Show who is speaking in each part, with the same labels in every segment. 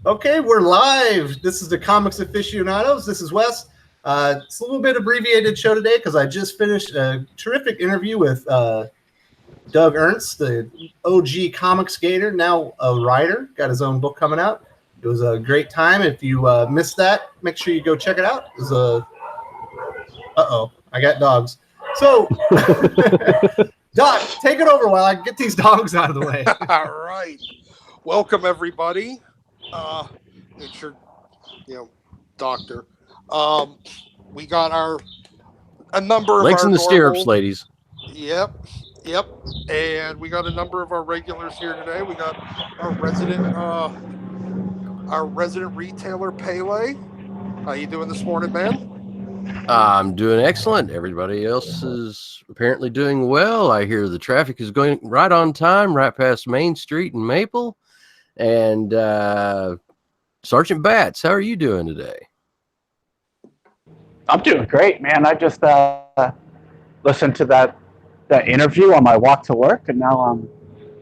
Speaker 1: Okay, we're live. This is the Comics Aficionados. This is Wes. It's a little bit abbreviated show today because I just finished a terrific interview with Doug Ernst, the OG comic skater, now a writer. Got his own book coming out. It was a great time. If you missed that, make sure you go check it out. It was uh-oh, I got dogs. So, Doc, take it over while I get these dogs out of the way.
Speaker 2: All right. Welcome, everybody. It's your, doctor. We got a number of
Speaker 3: legs
Speaker 2: our
Speaker 3: in the stirrups, ladies.
Speaker 2: Yep. And we got a number of our regulars here today. We got our resident retailer, Pele. How you doing this morning, man?
Speaker 3: I'm doing excellent. Everybody else is apparently doing well. I hear the traffic is going right on time, right past Main Street in Maple. And Sergeant Batts, how are you doing today?
Speaker 4: I'm doing great, man. I just listened to that interview on my walk to work, and now I'm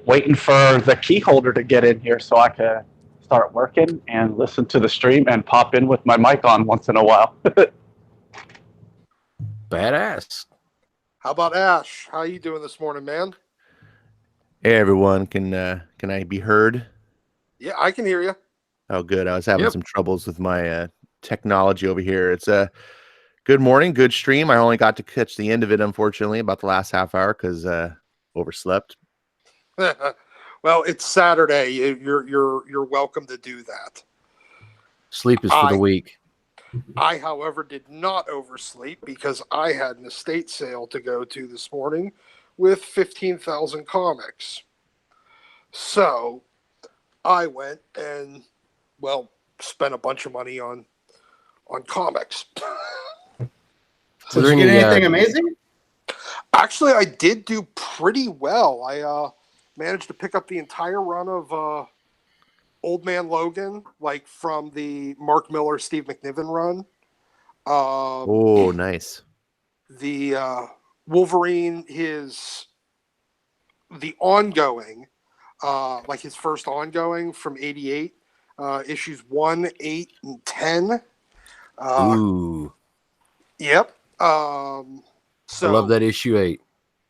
Speaker 4: waiting for the key holder to get in here so I can start working and listen to the stream and pop in with my mic on once in a while.
Speaker 3: Badass.
Speaker 2: How about Ash? How you doing this morning, man?
Speaker 5: Hey everyone, can I be heard?
Speaker 2: Yeah, I can hear you.
Speaker 5: Oh, good. I was having some troubles with my technology over here. It's a good morning, good stream. I only got to catch the end of it, unfortunately, about the last half hour because overslept.
Speaker 2: Well, it's Saturday. You're welcome to do that.
Speaker 3: Sleep is for the weak.
Speaker 2: I, however, did not oversleep because I had an estate sale to go to this morning with 15,000 comics. So I went and, spent a bunch of money on comics.
Speaker 1: So did you get anything amazing?
Speaker 2: Actually, I did do pretty well. I managed to pick up the entire run of Old Man Logan, like from the Mark Miller, Steve McNiven run.
Speaker 5: Nice.
Speaker 2: The Wolverine, the ongoing, like his first ongoing from '88, issues 1, 8, and 10.
Speaker 3: Ooh.
Speaker 2: Yep.
Speaker 3: I love that issue 8.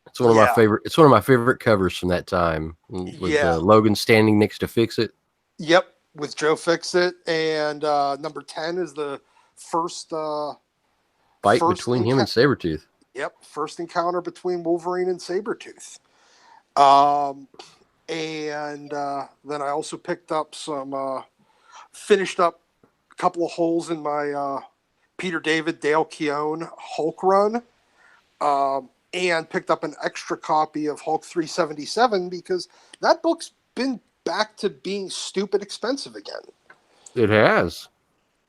Speaker 3: It's one of my favorite. It's one of my favorite covers from that time. With Logan standing next to Fix-It.
Speaker 2: Yep, with Joe Fix-It, and number 10 is the first
Speaker 3: fight between him and Sabretooth.
Speaker 2: Yep, first encounter between Wolverine and Sabretooth. And then I also picked up finished up a couple of holes in my Peter David, Dale Keown Hulk run, and picked up an extra copy of Hulk 377 because that book's been back to being stupid expensive again.
Speaker 3: It has.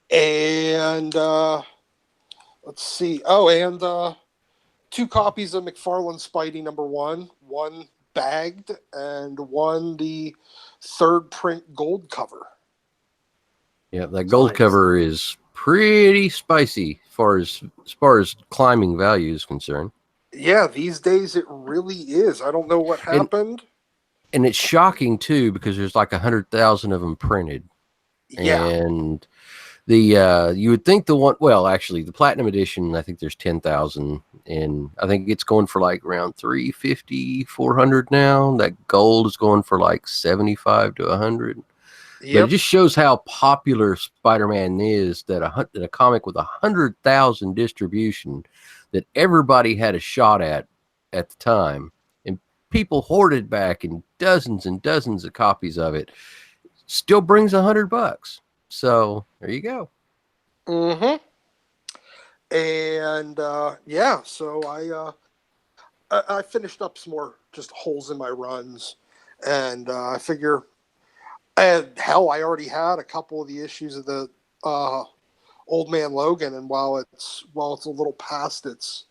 Speaker 2: And let's see. Oh, and 2 copies of McFarlane Spidey #1, one bagged and one the 3rd print gold cover.
Speaker 3: Yeah, that gold cover is pretty spicy as far as climbing value is concerned.
Speaker 2: Yeah, these days it really is. I don't know what happened.
Speaker 3: And it's shocking too because there's like 100,000 of them printed.
Speaker 2: Yeah.
Speaker 3: And the you would think the platinum edition, I think there's 10,000, and I think it's going for like around 350, 400 now. That gold is going for like 75 to 100. Yep. But it just shows how popular Spider-Man is that a comic with 100,000 distribution that everybody had a shot at the time, and people hoarded back in dozens and dozens of copies of it. Still brings $100. So there you go.
Speaker 2: Mm-hmm. And so I finished up some more just holes in my runs, and I figure, I already had a couple of the issues of the Old Man Logan, and while it's a little past its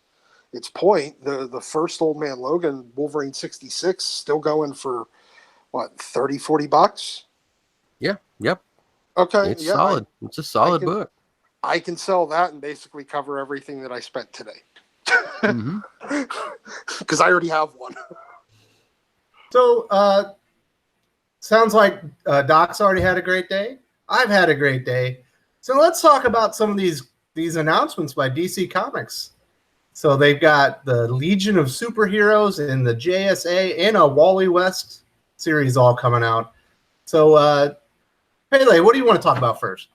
Speaker 2: point, the first Old Man Logan, Wolverine 66, still going for what, $30-$40?
Speaker 3: Yeah. Yep.
Speaker 2: Okay.
Speaker 3: It's solid. It's a solid book.
Speaker 2: I can sell that and basically cover everything that I spent today. Because I already have one.
Speaker 1: So sounds like Doc's already had a great day. I've had a great day. So let's talk about some of these announcements by DC Comics. So they've got the Legion of Superheroes and the JSA and a Wally West series all coming out. So, Pele, what do you want to talk about first?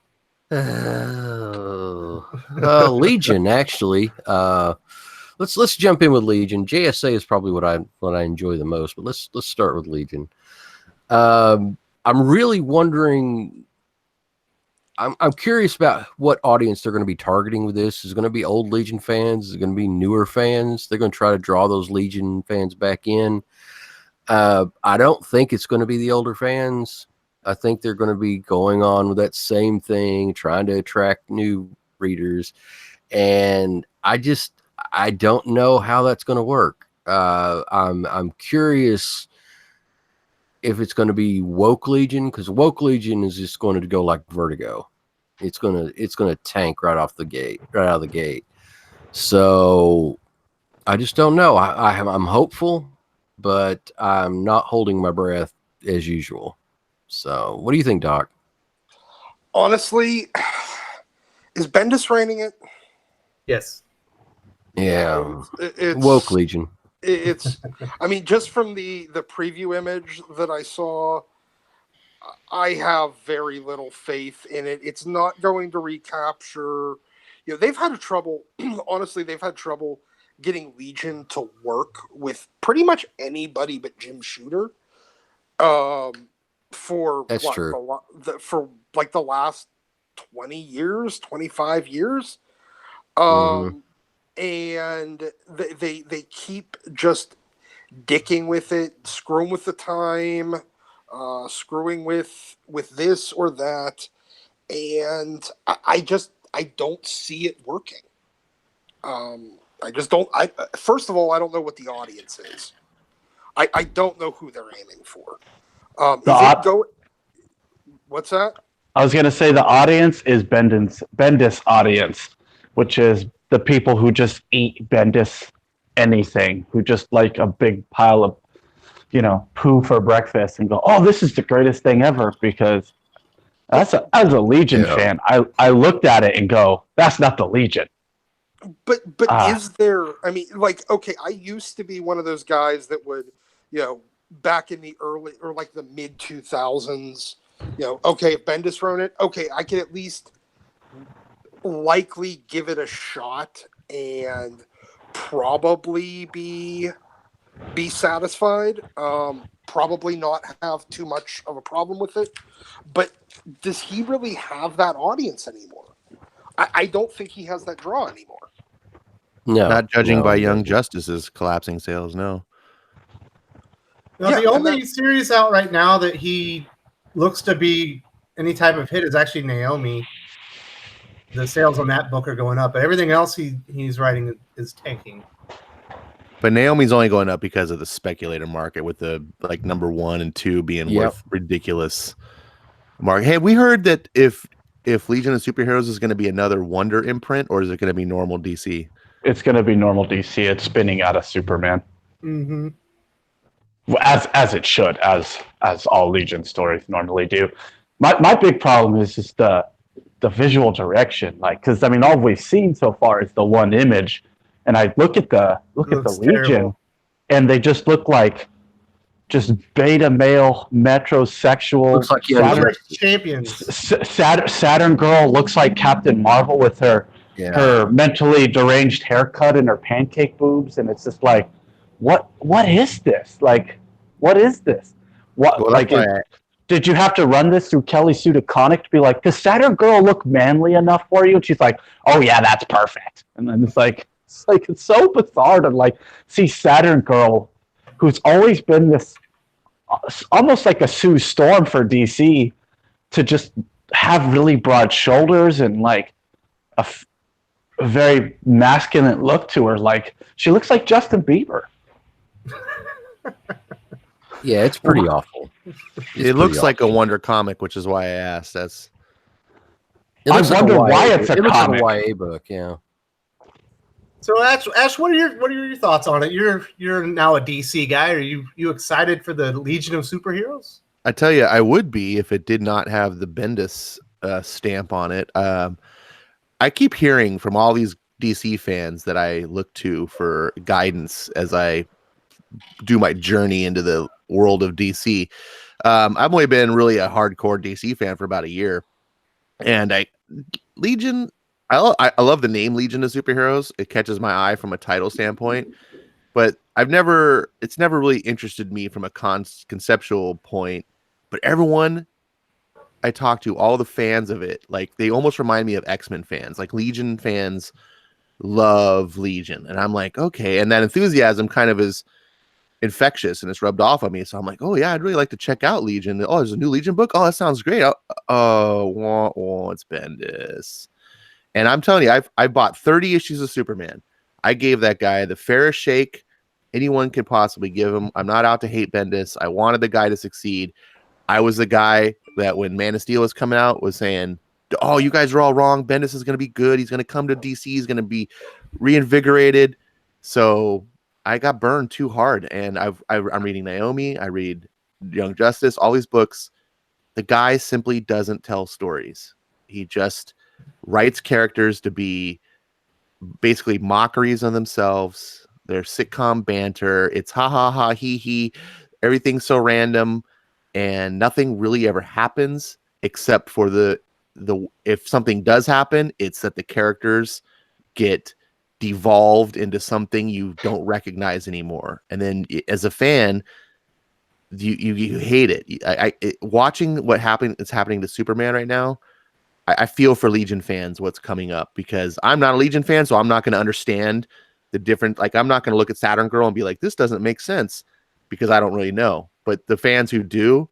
Speaker 3: Legion, actually. Let's jump in with Legion. JSA is probably what I enjoy the most, but let's start with Legion. I'm really wondering. I'm curious about what audience they're going to be targeting with this. Is it going to be old Legion fans? Is it going to be newer fans? They're going to try to draw those Legion fans back in. I don't think it's going to be the older fans. I think they're going to be going on with that same thing, trying to attract new readers. And I don't know how that's going to work. I'm curious if it's going to be woke Legion, because woke Legion is just going to go like Vertigo. It's going to tank right out of the gate. So I just don't know. I'm hopeful, but I'm not holding my breath as usual. So what do you think, Doc?
Speaker 2: Honestly, is Bendis writing it?
Speaker 1: Yes.
Speaker 3: Yeah.
Speaker 2: It's
Speaker 3: woke Legion.
Speaker 2: It's, I mean, just from the preview image that I saw, I have very little faith in it. It's not going to recapture. You know, they've had trouble. Honestly, they've had trouble getting Legion to work with pretty much anybody but Jim Shooter. For
Speaker 3: that's
Speaker 2: what,
Speaker 3: true.
Speaker 2: For like the last 20 years, 25 years. And they keep just dicking with it, screwing with the time, screwing with this or that, and I don't see it working. I just don't. First of all, I don't know what the audience is. I don't know who they're aiming for. What's that?
Speaker 4: I was going to say the audience is Bendis audience, which is the people who just eat Bendis anything, who just like a big pile of, poo for breakfast and go, oh, this is the greatest thing ever. Because as a Legion fan, I looked at it and go, that's not the Legion.
Speaker 2: But is there, I mean, like, okay, I used to be one of those guys that would, back in the early or like the mid 2000s, okay, if Bendis wrote it, okay, I could at least likely give it a shot and probably be satisfied. Probably not have too much of a problem with it. But does he really have that audience anymore? I don't think he has that draw anymore.
Speaker 5: No, not judging by Young Justice's collapsing sales. No.
Speaker 1: Now, the only series out right now that he looks to be any type of hit is actually Naomi. The sales on that book are going up, but everything else he's writing is tanking.
Speaker 5: But Naomi's only going up because of the speculator market, with the number 1 and 2 being worth ridiculous mark. Hey, we heard that if Legion of Superheroes is going to be another Wonder imprint, or is it going to be normal DC?
Speaker 4: It's going to be normal DC. It's spinning out of Superman.
Speaker 1: Mm-hmm.
Speaker 4: As it should, as all Legion stories normally do. My big problem is just the visual direction, because I mean, all we've seen so far is the one image, and I look at the Legion, terrible. And they just look like just beta male metrosexual.
Speaker 3: Looks like
Speaker 1: champions.
Speaker 4: Saturn Girl looks like Captain Marvel with her mentally deranged haircut and her pancake boobs, and it's just like, what is this? Like, what is this? Did you have to run this through Kelly Sue DeConnick to be like, does Saturn Girl look manly enough for you? And she's like, oh yeah, that's perfect. And then it's so bizarre to see Saturn Girl, who's always been this almost like a Sue Storm for DC, to just have really broad shoulders and a very masculine look to her. Like, she looks like Justin Bieber.
Speaker 3: Yeah, it's pretty awful.
Speaker 5: It looks like a Wonder comic, which is why I asked.
Speaker 4: I wonder why it's a comic.
Speaker 3: Like a YA book, yeah.
Speaker 1: So Ash, what are your thoughts on it? You're now a DC guy. Are you excited for the Legion of Superheroes?
Speaker 5: I tell you, I would be if it did not have the Bendis stamp on it. I keep hearing from all these DC fans that I look to for guidance as I do my journey into the world of DC. I've only been really a hardcore DC fan for about a year, and Legion. I love the name Legion of Superheroes. It catches my eye from a title standpoint, but it's never really interested me from a conceptual point. But everyone I talk to, all the fans of it, like they almost remind me of X-Men fans. Like Legion fans love Legion, and I'm like, okay, and that enthusiasm kind of is infectious and it's rubbed off on me. So I'm like, oh yeah, I'd really like to check out Legion. Oh, there's a new Legion book. Oh, that sounds great. It's Bendis. And I'm telling you, I bought 30 issues of Superman. I gave that guy the fairest shake anyone could possibly give him. I'm not out to hate Bendis. I wanted the guy to succeed. I was the guy that when Man of Steel was coming out was saying, oh, you guys are all wrong. Bendis is going to be good. He's going to come to DC. He's going to be reinvigorated. So I got burned too hard. And I'm reading Naomi. I read Young Justice, all these books. The guy simply doesn't tell stories. He just writes characters to be basically mockeries on themselves. They're sitcom banter. It's ha ha ha he he. Everything's so random, and nothing really ever happens except for the if something does happen, it's that the characters get devolved into something you don't recognize anymore. And then as a fan, you hate it. Watching what is happening to Superman right now. I feel for Legion fans what's coming up, because I'm not a Legion fan, so I'm not going to understand the different. Like, I'm not going to look at Saturn Girl and be like, this doesn't make sense, because I don't really know. But the fans who do,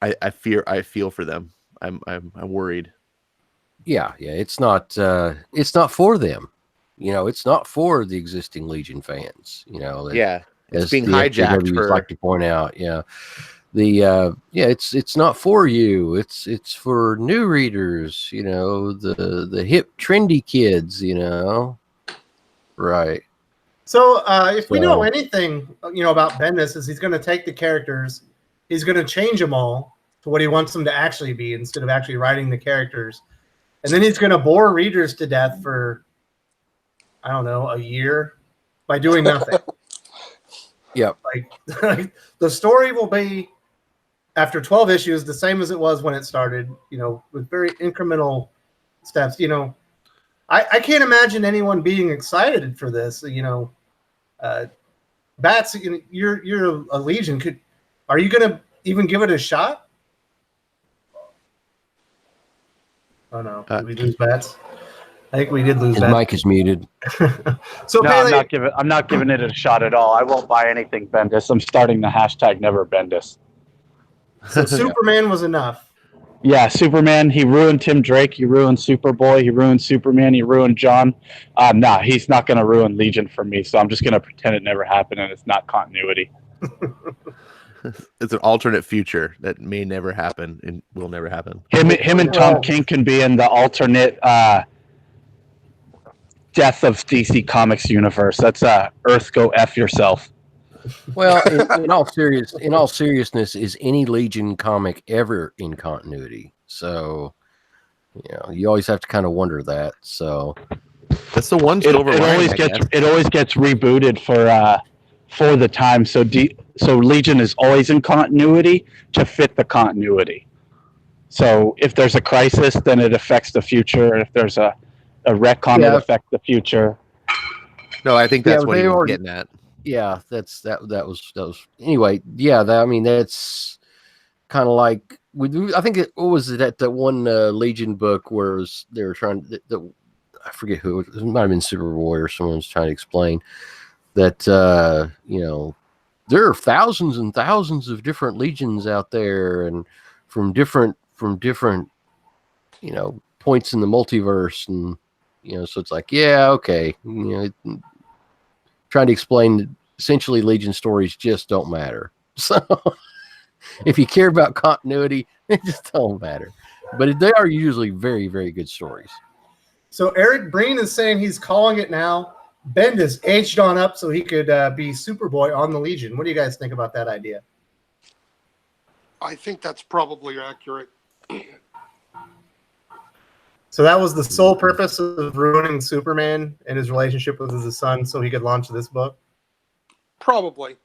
Speaker 5: I feel for them. I'm worried.
Speaker 3: Yeah, it's not for them. It's not for the existing Legion fans.
Speaker 5: It's being hijacked for,
Speaker 3: like to point out. It's not for you. It's for new readers. The hip trendy kids. Right.
Speaker 1: So if we know anything, about Bendis, is he's going to take the characters, he's going to change them all to what he wants them to actually be instead of actually writing the characters, and then he's going to bore readers to death for, I don't know, a year by doing nothing.
Speaker 3: Yep.
Speaker 1: Like the story will be, after 12 issues, the same as it was when it started, with very incremental steps. I can't imagine anyone being excited for this. Bats, you're a Legion. Are you going to even give it a shot? Oh no, did we lose Bats? I think we did lose.
Speaker 3: His mic is muted.
Speaker 4: So no, I'm not giving it a shot at all. I won't buy anything Bendis. I'm starting the hashtag Never Bendis.
Speaker 1: So Superman was enough.
Speaker 4: Yeah, Superman. He ruined Tim Drake. He ruined Superboy. He ruined Superman. He ruined John. He's not going to ruin Legion for me. So I'm just going to pretend it never happened, and it's not continuity.
Speaker 5: It's an alternate future that may never happen and will never happen.
Speaker 4: Him and Tom King can be in the alternate death of DC Comics universe. That's Earth, go F yourself.
Speaker 3: Well, in all seriousness, is any Legion comic ever in continuity? So, you always have to kind of wonder that. So
Speaker 5: that's the one.
Speaker 4: It always gets rebooted for the time. So Legion is always in continuity to fit the continuity. So if there's a crisis, then it affects the future. If there's a retcon, it affects the future.
Speaker 5: No, I think that's what he was getting at.
Speaker 3: Yeah, that was anyway. Yeah, that's kind of like I think what was it at that one Legion book where they were trying I forget who it might have been Superboy or someone was trying to explain that there are thousands and thousands of different Legions out there, and from different points in the multiverse, and so it's like, okay, trying to explain that essentially Legion stories just don't matter. So if you care about continuity, they just don't matter. But they are usually very, very good stories.
Speaker 1: So Eric Breen is saying he's calling it now. Bendis aged on up so he could be Superboy on the Legion. What do you guys think about that idea?
Speaker 2: I think that's probably accurate.
Speaker 1: So that was the sole purpose of ruining Superman and his relationship with his son, so he could launch this book.
Speaker 2: Probably.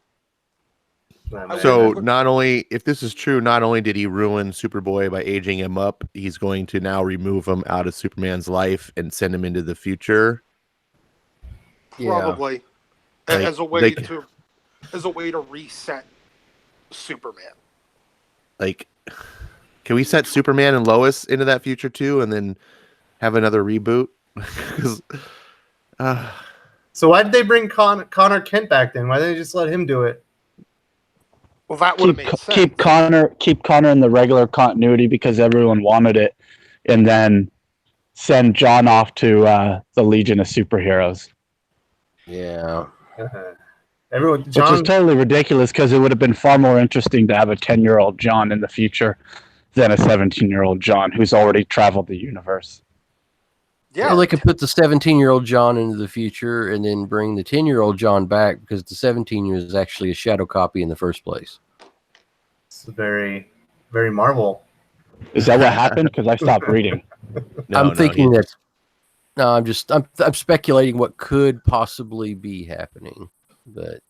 Speaker 5: So not only, if this is true, not only did he ruin Superboy by aging him up, he's going to now remove him out of Superman's life and send him into the future.
Speaker 2: Probably,
Speaker 5: Like,
Speaker 2: as a way to reset Superman.
Speaker 5: Like, can we set Superman and Lois into that future too, and then have another reboot? 'Cause,
Speaker 1: so why did they bring Connor Kent back then? Why didn't they just let him do it?
Speaker 2: Well, that would have made sense.
Speaker 4: Keep Connor in the regular continuity because everyone wanted it, and then send John off to the Legion of Superheroes.
Speaker 3: Yeah.
Speaker 1: Everyone,
Speaker 4: Which is totally ridiculous because it would have been far more interesting to have a 10-year-old John in the future than a 17-year-old John who's already traveled the universe.
Speaker 2: Yeah,
Speaker 3: Well, they could put the 17-year-old John into the future and then bring the 10-year-old John back because the 17-year is actually a shadow copy in the first place.
Speaker 1: It's very, very Marvel.
Speaker 4: Is that what happened? Because I stopped reading.
Speaker 3: I'm thinking that. No, I'm speculating what could possibly be happening, but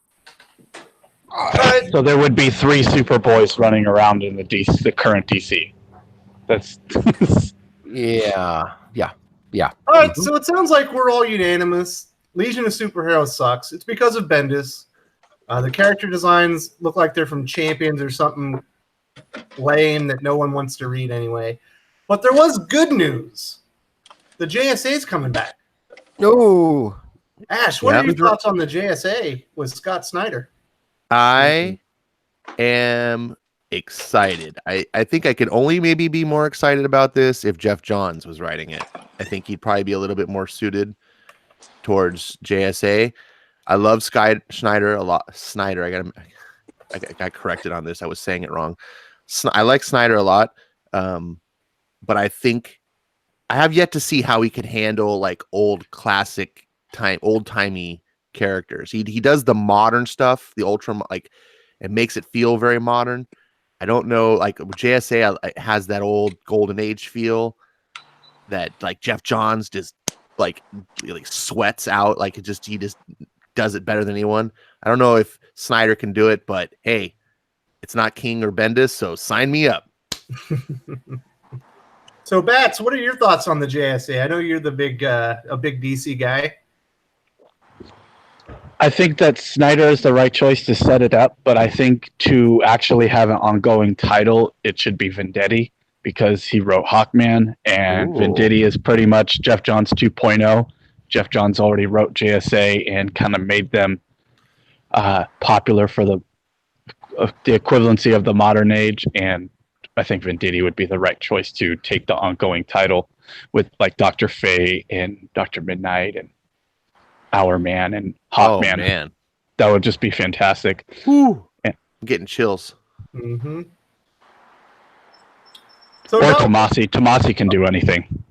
Speaker 4: So there would be 3 Superboys running around in the current DC. That's
Speaker 3: yeah.
Speaker 1: All right, so it sounds like we're all unanimous. Legion of Superheroes sucks. It's because of Bendis. The character designs look like they're from Champions or something lame that no one wants to read anyway. But there was good news. The JSA is coming back.
Speaker 3: No.
Speaker 1: Ash, what are your thoughts on the JSA with Scott Snyder?
Speaker 5: I am excited. I think I could only maybe be more excited about this if Jeff Johns was writing it. I think he'd probably be a little bit more suited towards JSA. I love Snyder a lot. Snyder, I got corrected on this. I was saying it wrong. I like Snyder a lot, but I think I have yet to see how he could handle like old timey characters. He does the modern stuff, the ultra, like it makes it feel very modern. I don't know, like JSA has that old golden age feel that like Jeff Johns just like really sweats out. Like he just does it better than anyone. I don't know if Snyder can do it, but hey, it's not King or Bendis, so sign me up.
Speaker 1: So Bats, what are your thoughts on the JSA? I know you're a big DC guy.
Speaker 4: I think that Snyder is the right choice to set it up, but I think to actually have an ongoing title, it should be Venditti because he wrote Hawkman, and Venditti is pretty much Jeff Johns 2.0. Jeff Johns already wrote JSA and kind of made them popular for the equivalency of the modern age, and I think Venditti would be the right choice to take the ongoing title with like Dr. Fate and Dr. Midnight and Our Man and Hawkman.
Speaker 5: Oh, man.
Speaker 4: That would just be fantastic.
Speaker 5: Whew. I'm getting chills.
Speaker 1: Mm-hmm. So
Speaker 4: or Tomasi. Tomasi can do anything.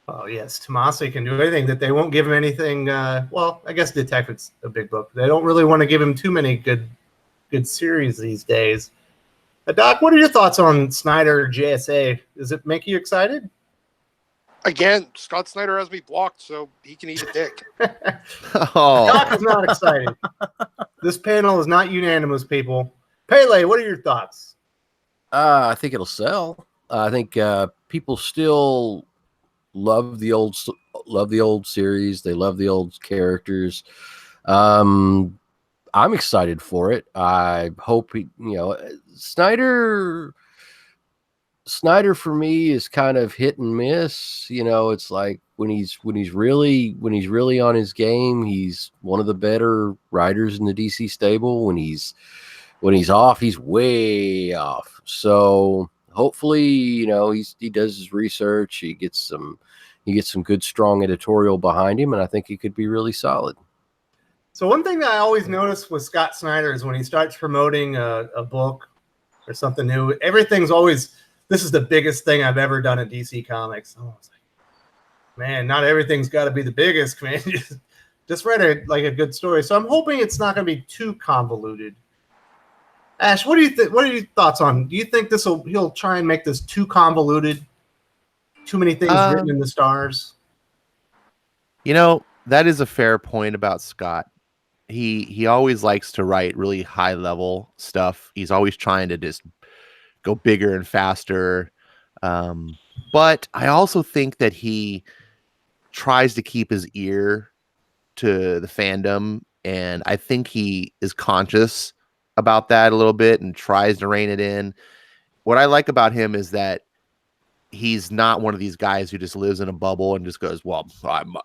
Speaker 1: Oh, yes. Tomasi can do anything that they won't give him anything. Well, I guess Detective's a big book. They don't really want to give him too many good series these days. Doc, what are your thoughts on Snyder JSA? Does it make you excited?
Speaker 2: Again, Scott Snyder has me blocked, so he can eat a dick.
Speaker 1: Doc is not excited. This panel is not unanimous, people. Pele, what are your thoughts?
Speaker 3: I think it'll sell. I think people still love the old series. They love the old characters. I'm excited for it. I hope Snyder for me is kind of hit and miss. It's like when he's really on his game, he's one of the better writers in the DC stable. When he's off, he's way off. So hopefully, he does his research. He gets some good, strong editorial behind him, and I think he could be really solid.
Speaker 1: So one thing that I always notice with Scott Snyder is when he starts promoting a book or something new, everything's always, this is the biggest thing I've ever done at DC Comics. Oh, I was like, man, not everything's got to be the biggest, man. Just write a good story. So I'm hoping it's not going to be too convoluted. Ash, what do you think? What are your thoughts on? Do you think he'll try and make this too convoluted? Too many things written in the stars?
Speaker 5: That is a fair point about Scott. He always likes to write really high level stuff. He's always trying to just go bigger and faster. But I also think that he tries to keep his ear to the fandom, and I think he is conscious about that a little bit and tries to rein it in. What I like about him is that he's not one of these guys who just lives in a bubble and just goes, well,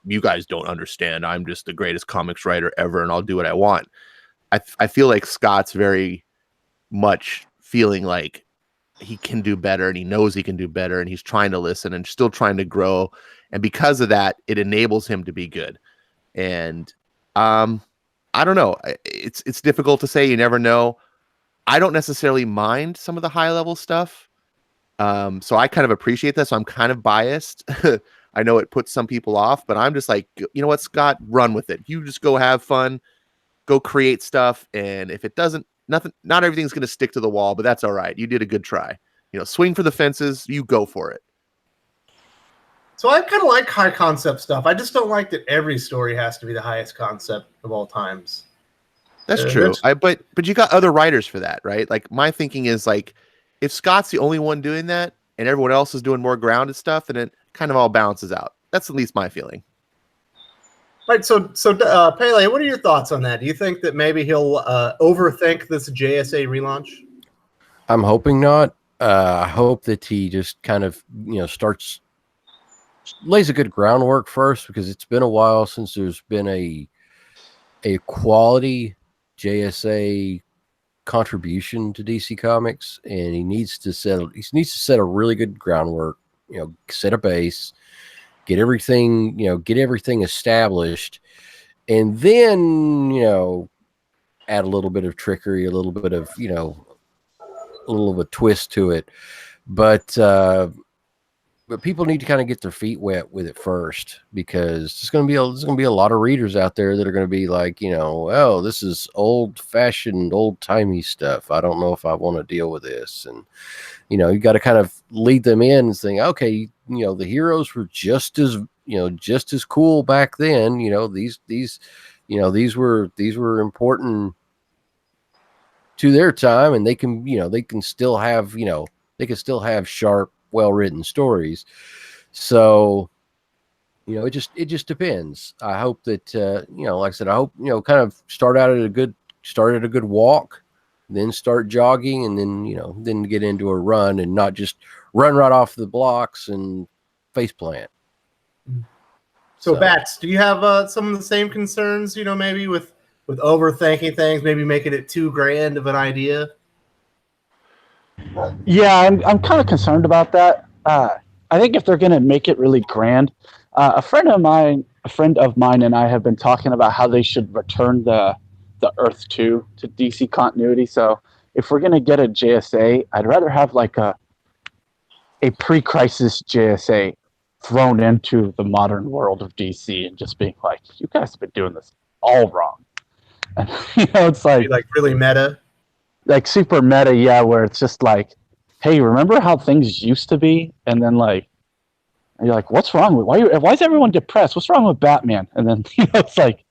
Speaker 5: you guys don't understand. I'm just the greatest comics writer ever, and I'll do what I want. I feel like Scott's very much feeling like he can do better, and he knows he can do better, and he's trying to listen and still trying to grow. And because of that, it enables him to be good. And I don't know. It's difficult to say. You never know. I don't necessarily mind some of the high level stuff. So I kind of appreciate that. So I'm kind of biased. I know it puts some people off, but I'm just like, you know what, Scott, run with it. You just go have fun, go create stuff. And if it doesn't, not everything's going to stick to the wall, but that's all right. You did a good try. Swing for the fences. You go for it.
Speaker 1: So I kind of like high concept stuff. I just don't like that every story has to be the highest concept of all times.
Speaker 5: That's true. But you got other writers for that, right? Like my thinking is like, if Scott's the only one doing that and everyone else is doing more grounded stuff, then it kind of all balances out. That's at least my feeling.
Speaker 1: Right. So Pele, what are your thoughts on that? Do you think that maybe he'll overthink this JSA relaunch?
Speaker 3: I'm hoping not. I hope that he just kind of, lays a good groundwork first, because it's been a while since there's been a quality JSA contribution to DC Comics, and he needs to set a really good groundwork, set a base, get everything established, and then, add a little bit of trickery, a little bit of, a little of a twist to it. But people need to kind of get their feet wet with it first, because there's going to be a lot of readers out there that are going to be like, oh, this is old-fashioned, old-timey stuff. I don't know if I want to deal with this. And, you got to kind of lead them in and think, okay, the heroes were just as cool back then. These were important to their time, and they can still have sharp, well-written stories. So it just depends. I hope that like I said, I hope kind of start at a good walk, then start jogging, and then then get into a run, and not just run right off the blocks and face plant.
Speaker 1: So Bats, do you have some of the same concerns, maybe with overthinking things, maybe making it too grand of an idea?
Speaker 4: Yeah, I'm kind of concerned about that. I think if they're going to make it really grand, a friend of mine and I have been talking about how they should return the Earth 2 to DC continuity. So if we're going to get a JSA, I'd rather have like a pre-crisis JSA thrown into the modern world of DC and just being like, you guys have been doing this all wrong. And, it's like
Speaker 1: really meta.
Speaker 4: Like super meta, yeah, where it's just like, hey, remember how things used to be? And then you're like, what's wrong with why is everyone depressed? What's wrong with Batman? And then it's like,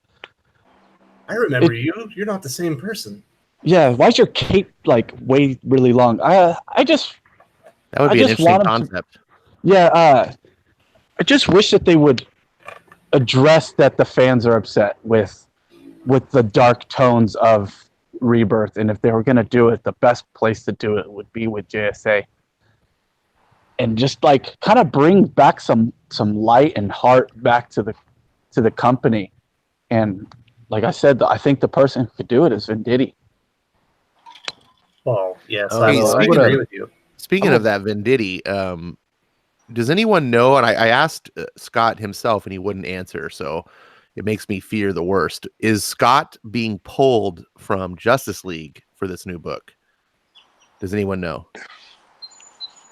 Speaker 1: I remember you're not the same person.
Speaker 4: Yeah, why is your cape way really long? That would be an interesting concept. I just wish that they would address that the fans are upset with the dark tones of Rebirth, and if they were going to do it, the best place to do it would be with JSA, and just kind of bring back some light and heart back to the company. And like I said, I think the person who could do it is Venditti.
Speaker 1: Oh yes,
Speaker 5: I agree with you. Speaking of that, Venditti, does anyone know? And I asked Scott himself, and he wouldn't answer, so it makes me fear the worst. Is Scott being pulled from Justice League for this new book? Does anyone know?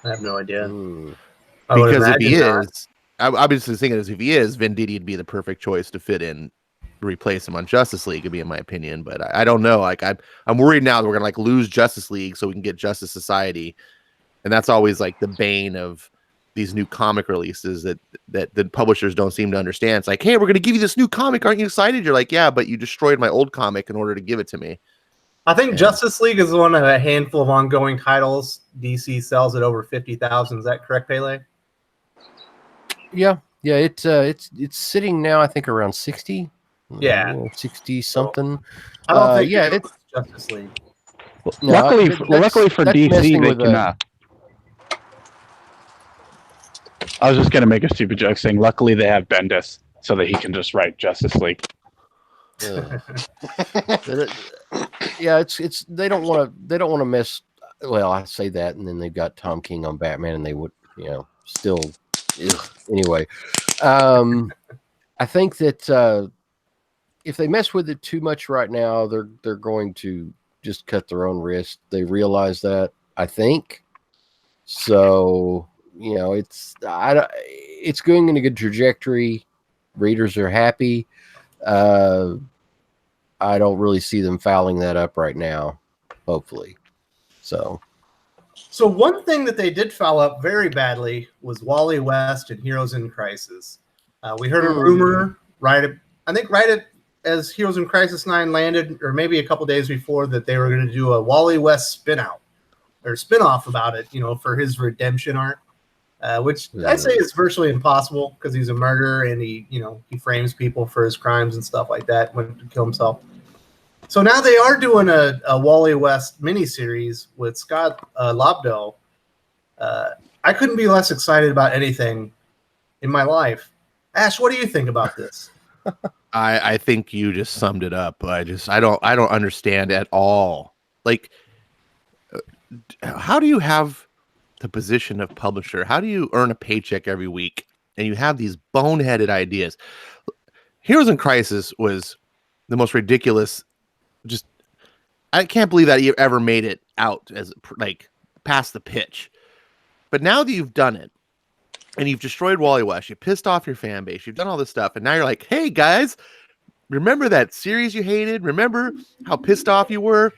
Speaker 1: I have no idea.
Speaker 5: Because if he is, I was just thinking, if he is, Venditti would be the perfect choice to fit in replace him on Justice League, would be in my opinion. But I don't know. Like I'm worried now that we're gonna like lose Justice League so we can get Justice Society, and that's always like the bane of these new comic releases that the publishers don't seem to understand. It's like, hey, we're gonna give you this new comic. Aren't you excited? You're like, yeah, but you destroyed my old comic in order to give it to me.
Speaker 1: I think Justice League is one of a handful of ongoing titles DC sells at over 50,000. Is that correct, Pele?
Speaker 3: Yeah, it's sitting now, I think, around 60.
Speaker 1: Yeah,
Speaker 3: 60 something.
Speaker 1: I don't think
Speaker 3: it's
Speaker 1: Justice League.
Speaker 3: No,
Speaker 4: luckily for DC, they can. I was just gonna make a stupid joke saying, luckily they have Bendis so that he can just write Justice League.
Speaker 3: Yeah, it's they don't want to mess. Well, I say that, and then they've got Tom King on Batman, and they would, still. Anyway, I think that if they mess with it too much right now, they're going to just cut their own wrist. They realize that, I think. So it's going in a good trajectory. Readers are happy. I don't really see them fouling that up right now. Hopefully, so.
Speaker 1: So one thing that they did foul up very badly was Wally West and Heroes in Crisis. We heard a rumor right as Heroes in Crisis 9 landed, or maybe a couple days before, that they were going to do a Wally West spinoff about it, for his redemption arc, which I'd say is virtually impossible because he's a murderer and he frames people for his crimes and stuff like that when to kill himself. So now they are doing a Wally West miniseries with Scott Lobdell. I couldn't be less excited about anything in my life. Ash, what do you think about this?
Speaker 5: I think you just summed it up. I don't understand at all. Like, how do you have the position of publisher? How do you earn a paycheck every week and you have these boneheaded ideas? Heroes in Crisis was the most ridiculous. Just, I can't believe that you ever made it out as like past the pitch. But now that you've done it and you've destroyed Wally West, you pissed off your fan base, you've done all this stuff, and now you're like, hey guys, remember that series you hated? Remember how pissed off you were?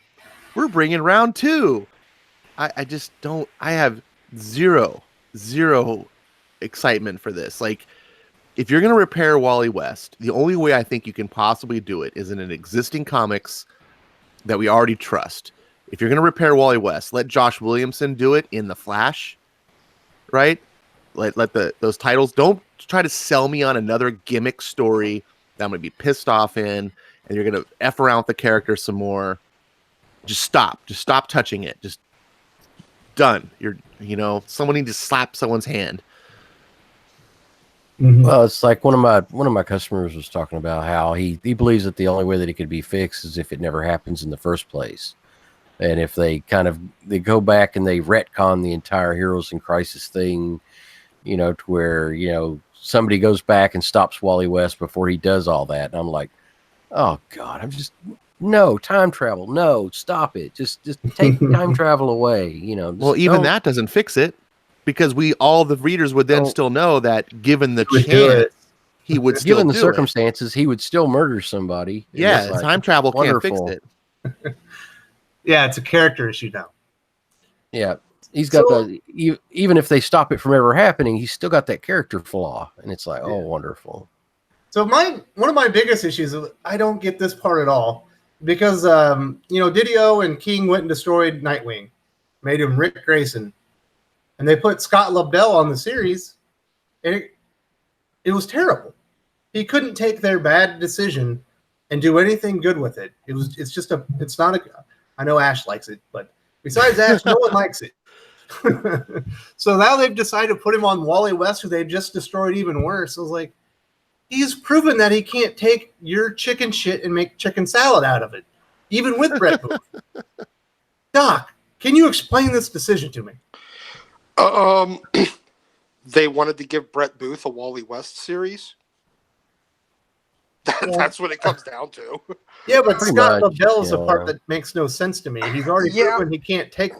Speaker 5: We're bringing round 2. I just don't. I have zero excitement for this. Like, if you're going to repair Wally West, the only way I think you can possibly do it is in an existing comics that we already trust. If you're going to repair Wally West, let Josh Williamson do it in The Flash, right? Let those titles. Don't try to sell me on another gimmick story that I'm going to be pissed off in, and you're going to F around with the character some more. Just stop. Just stop touching it. Just done. Someone needs to slap someone's hand.
Speaker 1: Mm-hmm.
Speaker 3: Well, it's like one of my customers was talking about how he believes that the only way that it could be fixed is if it never happens in the first place. And if they go back and they retcon the entire Heroes in Crisis thing, to where, somebody goes back and stops Wally West before he does all that. And I'm like, oh God, no, time travel. No, stop it. Just take time travel away.
Speaker 5: Well, even that doesn't fix it. Because all the readers would then still know that given the chance, he would still
Speaker 3: given the circumstances, he would still murder somebody.
Speaker 5: Yeah, time travel can't fix it.
Speaker 1: Yeah, it's a character issue now.
Speaker 3: Yeah, he's got even if they stop it from ever happening, he's still got that character flaw, and it's like, oh, wonderful.
Speaker 1: So one of my biggest issues is I don't get this part at all because Didio and King went and destroyed Nightwing, made him Rick Grayson. And they put Scott Lobdell on the series, and it was terrible. He couldn't take their bad decision and do anything good with it. It's not a. I know Ash likes it, but besides Ash, no one likes it. So now they've decided to put him on Wally West, who they just destroyed even worse. I was like, he's proven that he can't take your chicken shit and make chicken salad out of it, even with Brett Booth. Doc, can you explain this decision to me?
Speaker 2: They wanted to give Brett Booth a Wally West series. That's what it comes down to.
Speaker 1: Yeah, but Scott Lobdell is the part that makes no sense to me. He's already proven he can't take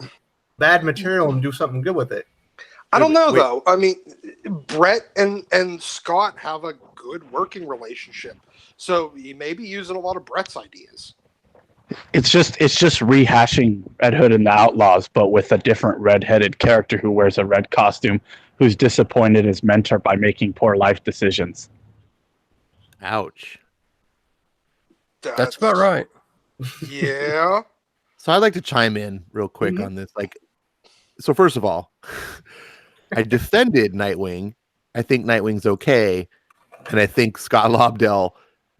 Speaker 1: bad material and do something good with it.
Speaker 2: I don't know though. I mean, Brett and Scott have a good working relationship, so he may be using a lot of Brett's ideas.
Speaker 4: It's just rehashing Red Hood and the Outlaws, but with a different red-headed character who wears a red costume, who's disappointed his mentor by making poor life decisions.
Speaker 5: Ouch.
Speaker 3: That's about right.
Speaker 2: Yeah.
Speaker 5: So I'd like to chime in real quick on this. Like, so first of all, I defended Nightwing. I think Nightwing's okay, and I think Scott Lobdell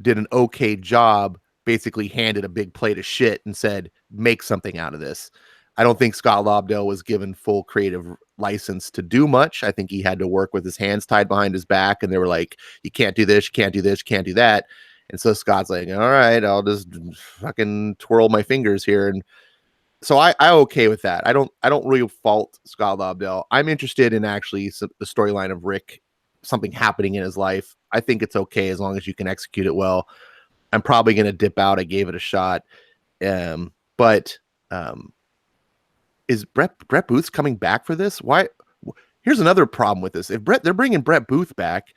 Speaker 5: did an okay job. Basically handed a big plate of shit and said, make something out of this. I don't think Scott Lobdell was given full creative license to do much. I think he had to work with his hands tied behind his back, and they were like, you can't do this, you can't do this, you can't do that. And so Scott's like, all right, I'll just fucking twirl my fingers here. And so I okay with that. I don't really fault Scott Lobdell. I'm interested in actually the storyline of Rick, something happening in his life. I think it's okay as long as you can execute it well. I'm probably going to dip out. I gave it a shot. But is Brett Booth coming back for this? Why? Here's another problem with this. If they're bringing Brett Booth back,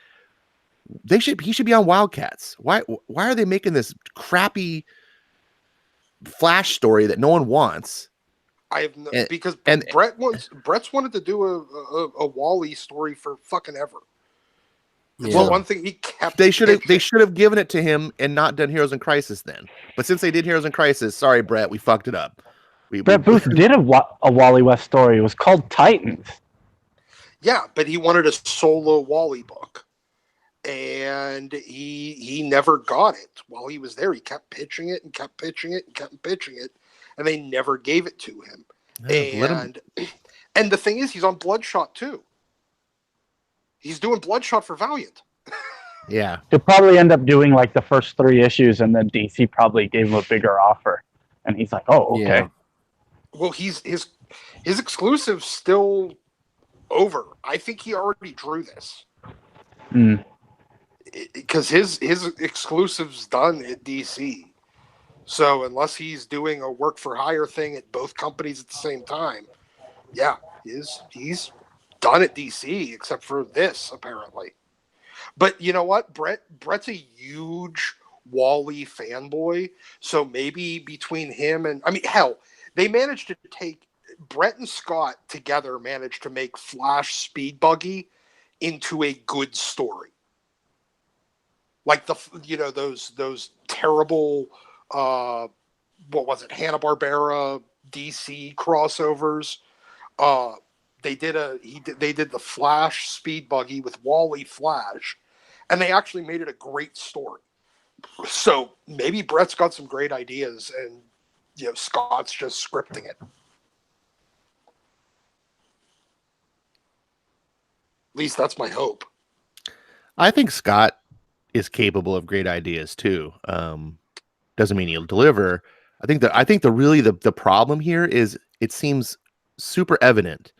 Speaker 5: he should be on Wildcats. Why are they making this crappy Flash story that no one wants?
Speaker 2: Because Brett's wanted to do a Wally story for fucking ever.
Speaker 3: Yeah.
Speaker 2: Well, one thing he kept.
Speaker 5: They should have given it to him and not done Heroes in Crisis then. But since they did Heroes in Crisis, sorry, Brett, we fucked it up.
Speaker 4: Brett Booth did a Wally West story. It was called Titans.
Speaker 2: Yeah, but he wanted a solo Wally book, and he never got it. While he was there, he kept pitching it and kept pitching it and kept pitching it, and they never gave it to him. And the thing is, he's on Bloodshot too. He's doing Bloodshot for Valiant.
Speaker 5: Yeah.
Speaker 4: He'll probably end up doing like the first 3 issues, and then DC probably gave him a bigger offer. And he's like, oh, okay.
Speaker 3: Yeah.
Speaker 2: Well, his exclusive's still over. I think he already drew this. Because his exclusive's done at DC. So unless he's doing a work for hire thing at both companies at the same time, yeah, he's done at DC except for this apparently. But you know what? Brett's a huge Wally fanboy, so maybe between him and hell, they managed to take Brett and Scott together managed to make Flash Speed Buggy into a good story. Like those terrible what was it, Hanna-Barbera DC crossovers. They did the Flash Speed Buggy with Wally Flash, and they actually made it a great story. So maybe Brett's got some great ideas, and Scott's just scripting it. At least that's my hope.
Speaker 5: I think Scott is capable of great ideas too. Doesn't mean he'll deliver. I think the problem here is it seems super evident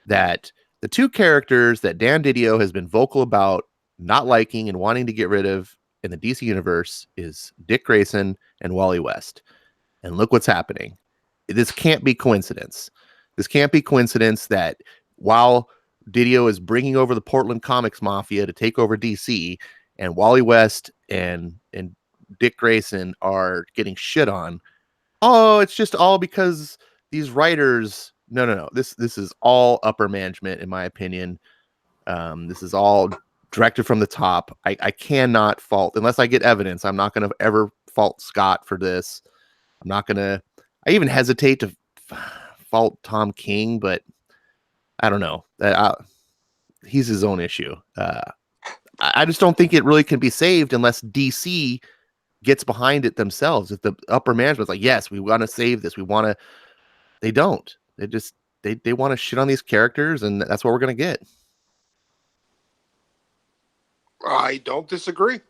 Speaker 5: that the 2 characters that Dan Didio has been vocal about not liking and wanting to get rid of in the DC universe is Dick Grayson and Wally West. And look what's happening. This can't be coincidence. This can't be coincidence that while Didio is bringing over the Portland Comics Mafia to take over DC, and Wally West and Dick Grayson are getting shit on. Oh, it's just all because these writers. No. This is all upper management, in my opinion. This is all directed from the top. I cannot fault, unless I get evidence. I'm not going to ever fault Scott for this. I'm not going to. I even hesitate to fault Tom King, but I don't know. He's his own issue. I just don't think it really can be saved unless DC gets behind it themselves. If the upper management's like, yes, we want to save this. They don't. They want to shit on these characters, and that's what we're going to get.
Speaker 2: I don't disagree.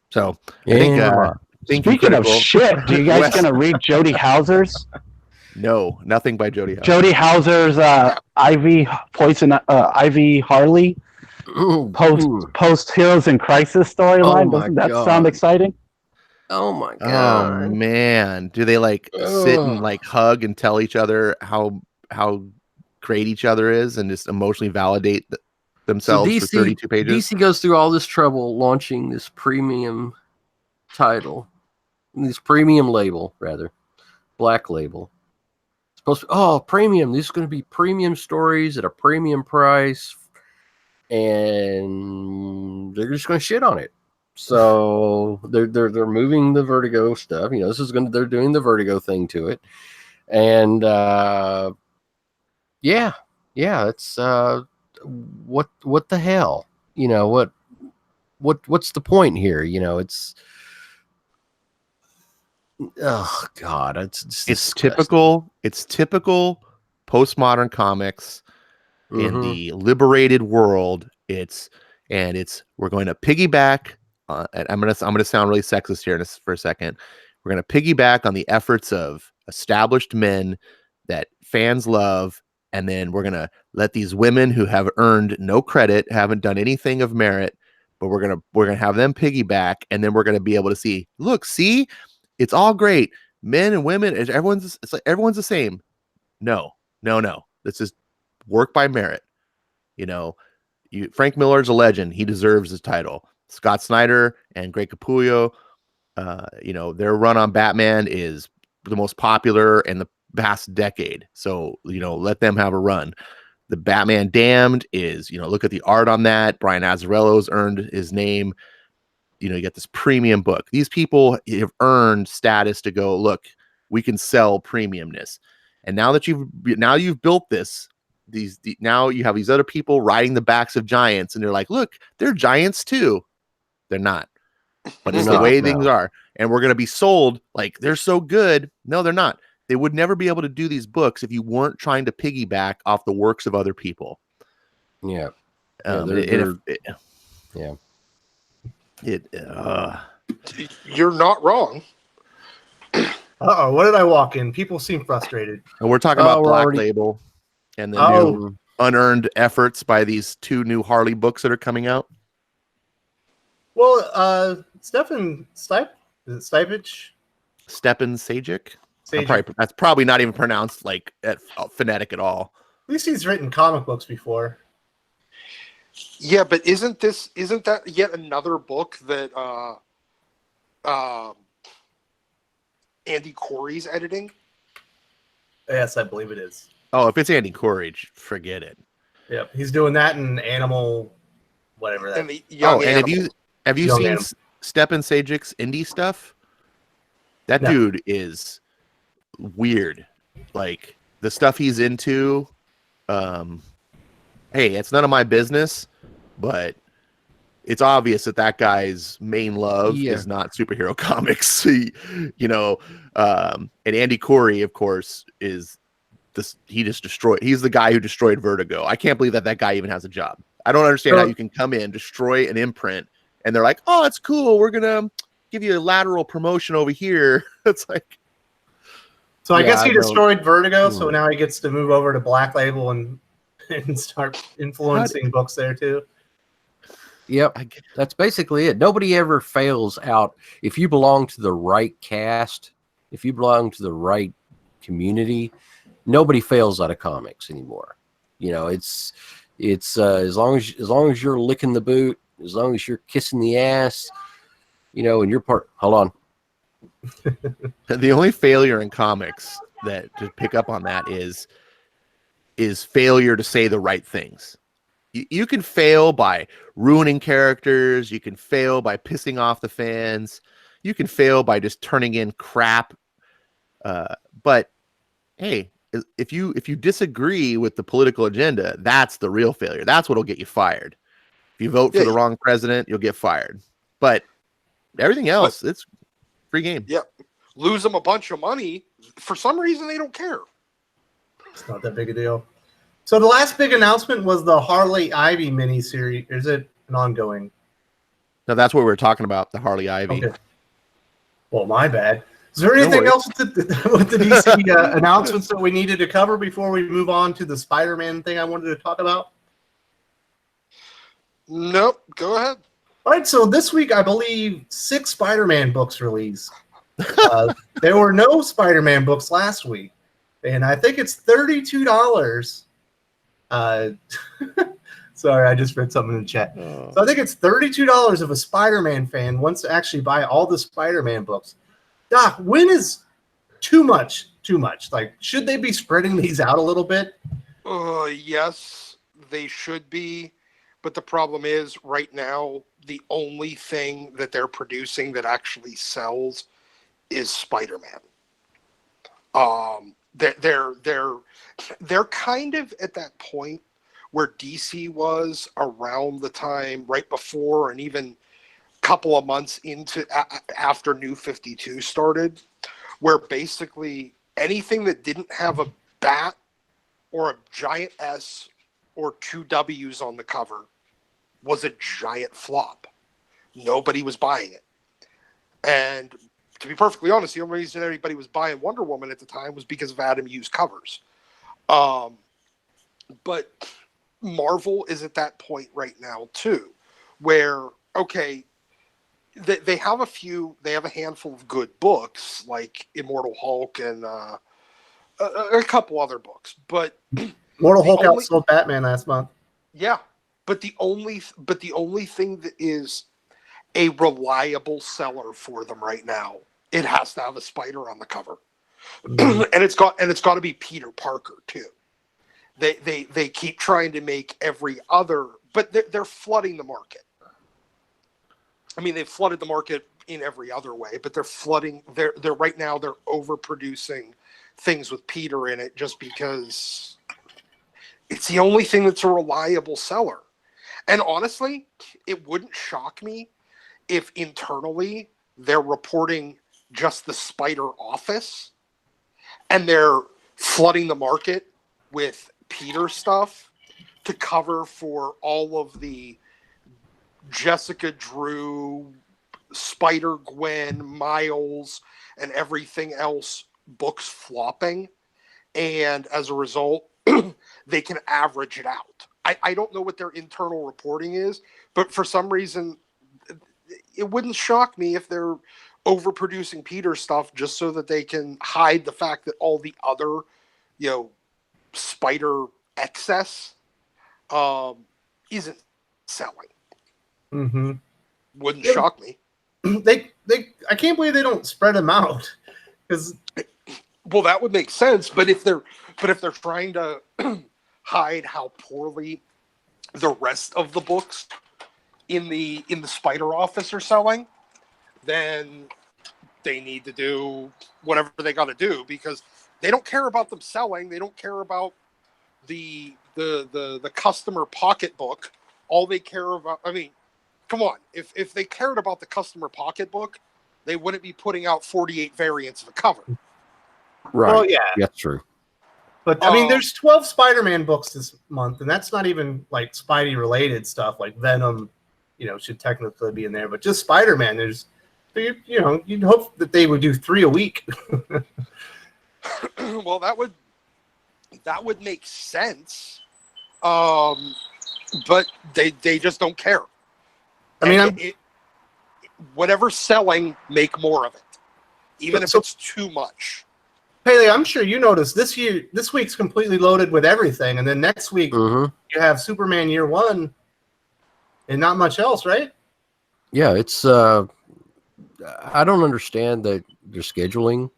Speaker 5: So I think
Speaker 4: speaking of shit, do you guys going to read Jody Hauser's?
Speaker 5: No, nothing by Jody Hauser.
Speaker 4: Jody Hauser's Ivy Harley post Heroes in Crisis storyline. Doesn't that sound exciting?
Speaker 3: Oh my
Speaker 5: Oh
Speaker 3: god.
Speaker 5: man, do they like sit and like hug and tell each other how great each other is and just emotionally validate
Speaker 3: So
Speaker 5: themselves for 32 pages?
Speaker 3: DC goes through all this trouble launching this premium title, this premium label, rather, Black Label. It's supposed to premium. These are going to be premium stories at a premium price, and they're just going to shit on it. So they're moving the Vertigo stuff. You know, they're doing the Vertigo thing to it, and it's what the hell? You know what's the point here? You know, it's oh god,
Speaker 5: It's typical postmodern comics in the liberated world. We're going to piggyback. And I'm gonna sound really sexist here for a second. We're gonna piggyback on the efforts of established men that fans love, and then we're gonna let these women who have earned no credit, haven't done anything of merit, but we're gonna have them piggyback, and then we're gonna be able to see, it's all great. Men and women, everyone's the same. No. This is work by merit. You know, Frank Miller's a legend. He deserves his title. Scott Snyder and Greg Capullo, their run on Batman is the most popular in the past decade. So, let them have a run. The Batman Damned is, look at the art on that. Brian Azzarello's earned his name. You get this premium book. These people have earned status to go, look, we can sell premiumness. And now that you've built this, now you have these other people riding the backs of giants, and they're like, look, they're giants too. They're not, but it's the way things are. And we're going to be sold like they're so good. No, they're not. They would never be able to do these books if you weren't trying to piggyback off the works of other people.
Speaker 3: Yeah.
Speaker 2: You're not wrong.
Speaker 1: What did I walk in? People seem frustrated.
Speaker 5: And we're talking about Black Label and the new unearned efforts by these two new Harley books that are coming out.
Speaker 1: Well, Stefan Stipich?
Speaker 5: Stepan Sajic? That's probably not even pronounced like phonetic at all.
Speaker 1: At least he's written comic books before.
Speaker 2: Yeah, but isn't that yet another book that Andy Corey's editing?
Speaker 1: Yes, I believe it is.
Speaker 5: Oh, if it's Andy Corey, forget it.
Speaker 1: Yep, he's doing that in Animal, whatever that.
Speaker 5: And have you seen Stepan Sajic's indie stuff? That dude is weird. Like the stuff he's into. Hey, it's none of my business, but it's obvious that guy's main love is not superhero comics. And Andy Corey, of course, is this. He's the guy who destroyed Vertigo. I can't believe that guy even has a job. I don't understand how you can come in, destroy an imprint, and they're like, "Oh, it's cool. We're gonna give you a lateral promotion over here." It's like,
Speaker 1: so I guess he destroyed Vertigo, so now he gets to move over to Black Label and start influencing books there too.
Speaker 3: Yep, that's basically it. Nobody ever fails out if you belong to the right cast, if you belong to the right community. Nobody fails out of comics anymore. It's as long as you're licking the boot, as long as you're kissing the ass, and you're part. Hold on.
Speaker 5: The only failure in comics that to pick up on that is failure to say the right things. You can fail by ruining characters. You can fail by pissing off the fans. You can fail by just turning in crap. But hey, if you disagree with the political agenda, that's the real failure. That's what'll get you fired. If you vote for the wrong president, you'll get fired. But everything else, it's free game.
Speaker 2: Yeah, lose them a bunch of money. For some reason, they don't care.
Speaker 1: It's not that big a deal. So the last big announcement was the Harley Ivy miniseries. Is it an ongoing?
Speaker 5: No, that's what we were talking about, the Harley Ivy. Okay.
Speaker 1: Well, my bad. Is there anything else with the DC announcements that we needed to cover before we move on to the Spider-Man thing I wanted to talk about?
Speaker 2: Nope. Go ahead.
Speaker 1: All right, so this week I believe 6 Spider-Man books released. There were no Spider-Man books last week, and I think it's $32. Sorry, I just read something in the chat.
Speaker 5: Oh.
Speaker 1: So I think it's $32 if a Spider-Man fan wants to actually buy all the Spider-Man books. Doc, when is too much? Too much? Like, should they be spreading these out a little bit?
Speaker 2: Yes, they should be. But the problem is, right now, the only thing that they're producing that actually sells is Spider-Man. They're kind of at that point where DC was around the time right before and even a couple of months into after New 52 started, where basically anything that didn't have a bat or a giant S or 2 W's on the cover was a giant flop. Nobody was buying it. And to be perfectly honest, the only reason anybody was buying Wonder Woman at the time was because of Adam Hughes covers. But Marvel is at that point right now too, where, okay, they have a handful of good books like Immortal Hulk and a couple other books, but
Speaker 1: Immortal Hulk outsold Batman last month.
Speaker 2: Yeah, but the only thing that is a reliable seller for them right now, it has to have a spider on the cover, and it's got to be Peter Parker too. They keep trying to make every other, but they're flooding the market. I mean, they've flooded the market in every other way, but they're right now they're overproducing things with Peter in it just because it's the only thing that's a reliable seller. And honestly, it wouldn't shock me if internally they're reporting just the Spider office and they're flooding the market with Peter stuff to cover for all of the Jessica Drew, Spider-Gwen, Miles, and everything else books flopping. And as a result, they can average it out. I don't know what their internal reporting is, but for some reason, it wouldn't shock me if they're overproducing Peter stuff just so that they can hide the fact that all the other, Spider excess isn't selling.
Speaker 1: Mm-hmm.
Speaker 2: Wouldn't shock me.
Speaker 1: I can't believe they don't spread them out, because
Speaker 2: well, that would make sense. But if they're trying to hide how poorly the rest of the books in the Spider office are selling, then they need to do whatever they got to do, because they don't care about them selling. They don't care about the customer pocketbook. All they care about, I mean, come on. If they cared about the customer pocketbook, they wouldn't be putting out 48 variants of a cover.
Speaker 3: Right.
Speaker 1: Well, yeah.
Speaker 3: That's true.
Speaker 1: But I mean, there's 12 Spider-Man books this month, and that's not even like Spidey related stuff like Venom, should technically be in there. But just Spider-Man, you'd hope that they would do 3 a week.
Speaker 2: Well, that would make sense, but they just don't care. I mean, whatever's selling, make more of it, even if it's too much.
Speaker 1: Haley, I'm sure you noticed this week's completely loaded with everything, and then next week you have Superman Year 1 and not much else, right?
Speaker 3: Yeah, it's I don't understand their scheduling.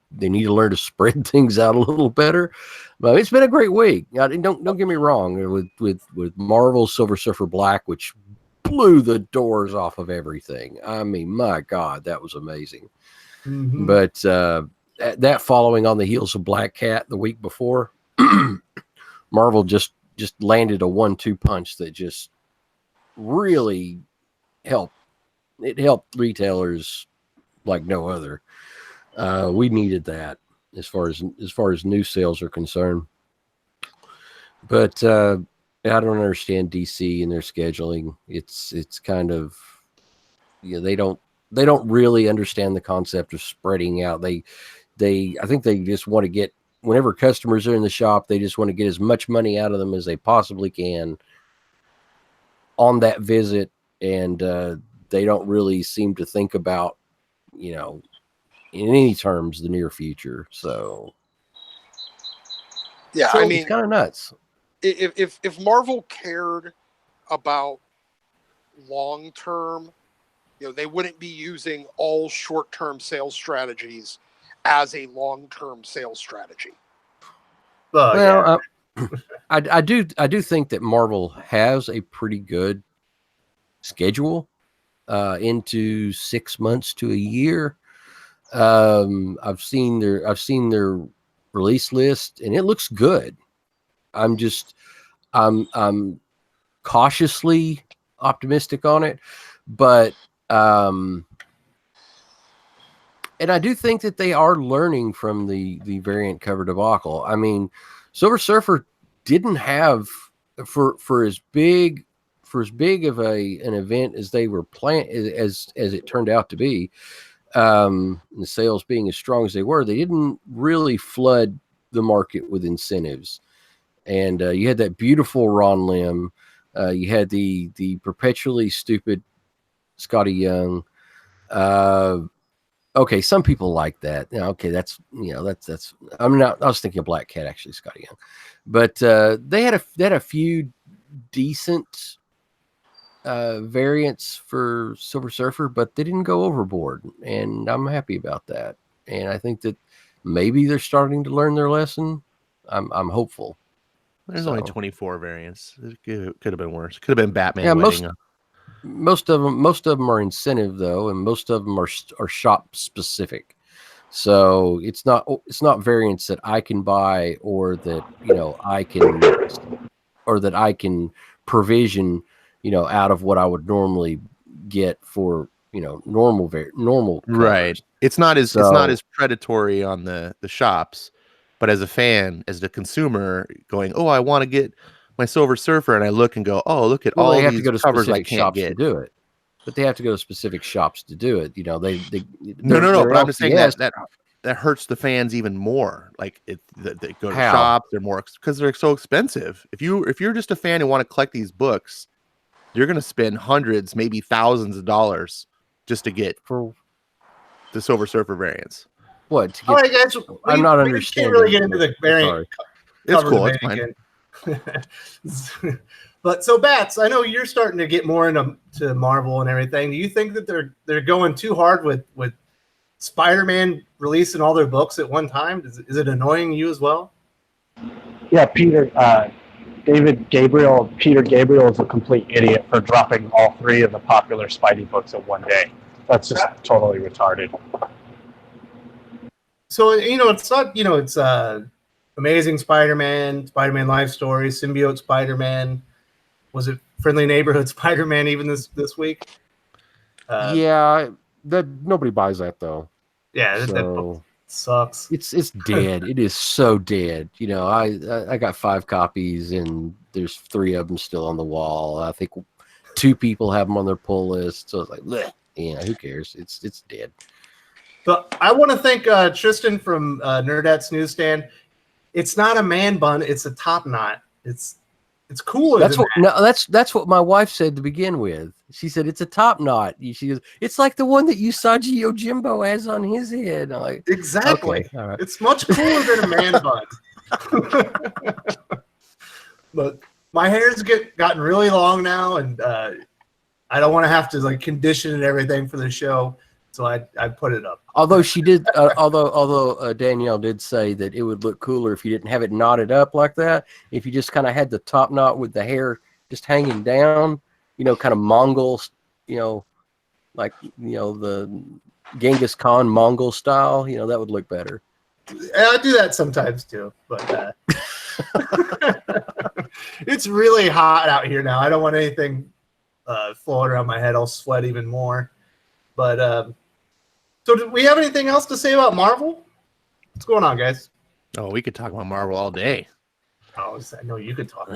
Speaker 3: They need to learn to spread things out a little better. But it's been a great week. Don't get me wrong. With Marvel Silver Surfer Black, which blew the doors off of everything. I mean, my God, that was amazing.
Speaker 1: Mm-hmm.
Speaker 3: But that following on the heels of Black Cat the week before, Marvel just landed a 1-2 punch that just really helped. It helped retailers like no other. We needed that as far as new sales are concerned. But I don't understand DC and their scheduling. It's kind of, they don't really understand the concept of spreading out. I think they just want to get, whenever customers are in the shop, they just want to get as much money out of them as they possibly can on that visit, and they don't really seem to think about, you know, in any terms, the near future. So
Speaker 2: yeah,
Speaker 3: so
Speaker 2: I mean,
Speaker 3: it's kind of nuts.
Speaker 2: If Marvel cared about long term, you know, they wouldn't be using all short term sales strategies as a long term sales strategy.
Speaker 3: Well, I do think that Marvel has a pretty good schedule into 6 months to a year. I've seen their release list, and it looks good. I'm cautiously optimistic on it, but and I do think that they are learning from the variant cover debacle. I mean, Silver Surfer didn't have for as big of an event as they were as it turned out to be. The sales being as strong as they were, they didn't really flood the market with incentives. And you had that beautiful Ron Lim. You had the perpetually stupid Scotty Young. Okay, some people like that. Okay, that's I mean, I was thinking of Black Cat, actually, Scotty Young, but they had a few decent variants for Silver Surfer, but they didn't go overboard, and I'm happy about that. And I think that maybe they're starting to learn their lesson. I'm hopeful.
Speaker 5: There's only 24 variants. It could have been worse. Could have been Batman.
Speaker 3: Yeah,
Speaker 5: wedding.
Speaker 3: most of them are incentive though, and most of them are shop specific. So it's not variants that I can buy, or that I can provision, out of what I would normally get for normal covers.
Speaker 5: Right. It's not as predatory on the shops, but as a fan, as the consumer, going, oh, I want to get my Silver Surfer, and I look and go, oh, look at all
Speaker 3: they have
Speaker 5: these
Speaker 3: to go to
Speaker 5: covers I
Speaker 3: specific
Speaker 5: can't
Speaker 3: shops
Speaker 5: get.
Speaker 3: to do it. But they have to go to specific shops to do it.
Speaker 5: No. But I'm just saying that hurts the fans even more. Like they go to shops, they're more because they're so expensive. If you're just a fan and want to collect these books, you're going to spend hundreds, maybe thousands of dollars just to get
Speaker 3: for
Speaker 5: the Silver Surfer variants.
Speaker 3: What? To get,
Speaker 1: all right, guys.
Speaker 3: I'm not
Speaker 1: we
Speaker 3: understanding.
Speaker 1: Can't really get into the variant.
Speaker 5: It's cool. It's fine.
Speaker 1: But so, Bats, I know you're starting to get more into Marvel and everything. Do you think that they're going too hard with Spider-Man releasing all their books at one time? Is it annoying you as well?
Speaker 4: Yeah, Peter Gabriel is a complete idiot for dropping all 3 of the popular Spidey books in one day. That's just totally retarded.
Speaker 1: So, it's not, it's Amazing Spider-Man, Spider-Man Life Story, Symbiote Spider-Man. Was it Friendly Neighborhood Spider-Man even this week?
Speaker 3: Yeah, that nobody buys that though.
Speaker 1: Yeah, that book sucks.
Speaker 3: It's dead. It is so dead. I got 5 copies, and there's 3 of them still on the wall. I think 2 people have them on their pull list. So it's like, bleh. Yeah, who cares? It's dead.
Speaker 1: But I want to thank Tristan from Nerdettes Newsstand. It's not a man bun; it's a top knot. It's cooler.
Speaker 3: That's what my wife said to begin with. She said it's a top knot. She goes, it's like the one that Usagi Yojimbo has on his head. I'm like,
Speaker 1: exactly.
Speaker 3: Okay, all right.
Speaker 1: It's much cooler than a man bun. But my hair's gotten really long now, and I don't want to have to condition and everything for the show. So I put it up.
Speaker 3: Although she did, although Danielle did say that it would look cooler if you didn't have it knotted up like that. If you just kind of had the top knot with the hair just hanging down, kind of Mongol, like the Genghis Khan Mongol style, that would look better.
Speaker 1: I do that sometimes too, but it's really hot out here now. I don't want anything floating around my head. I'll sweat even more. But so do we have anything else to say about Marvel? What's going on, guys?
Speaker 5: Oh, we could talk about Marvel all day.
Speaker 1: Oh, I know you could talk.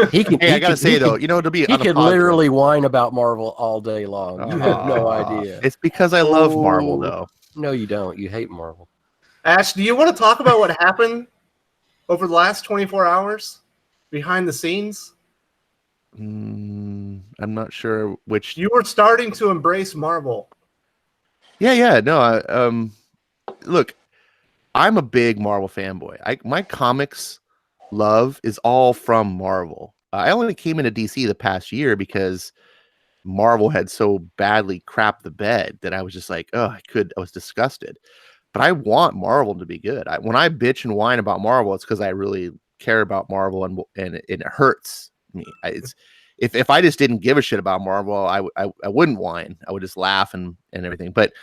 Speaker 3: He can.
Speaker 5: Hey, I gotta say though, it'll be.
Speaker 3: He could literally whine about Marvel all day long. You have no idea.
Speaker 5: It's because I love Marvel, though.
Speaker 3: No, you don't. You hate Marvel.
Speaker 1: Ash, do you want to talk about what happened over the last 24 hours behind the scenes?
Speaker 5: I'm not sure which.
Speaker 1: You were starting to embrace Marvel.
Speaker 5: Yeah. No, look, I'm a big Marvel fanboy. My comics love is all from Marvel. I only came into DC the past year because Marvel had so badly crapped the bed that I was just like, I was disgusted. But I want Marvel to be good. When I bitch and whine about Marvel, it's because I really care about Marvel, and it hurts me. If I just didn't give a shit about Marvel, I wouldn't whine. I would just laugh and everything. But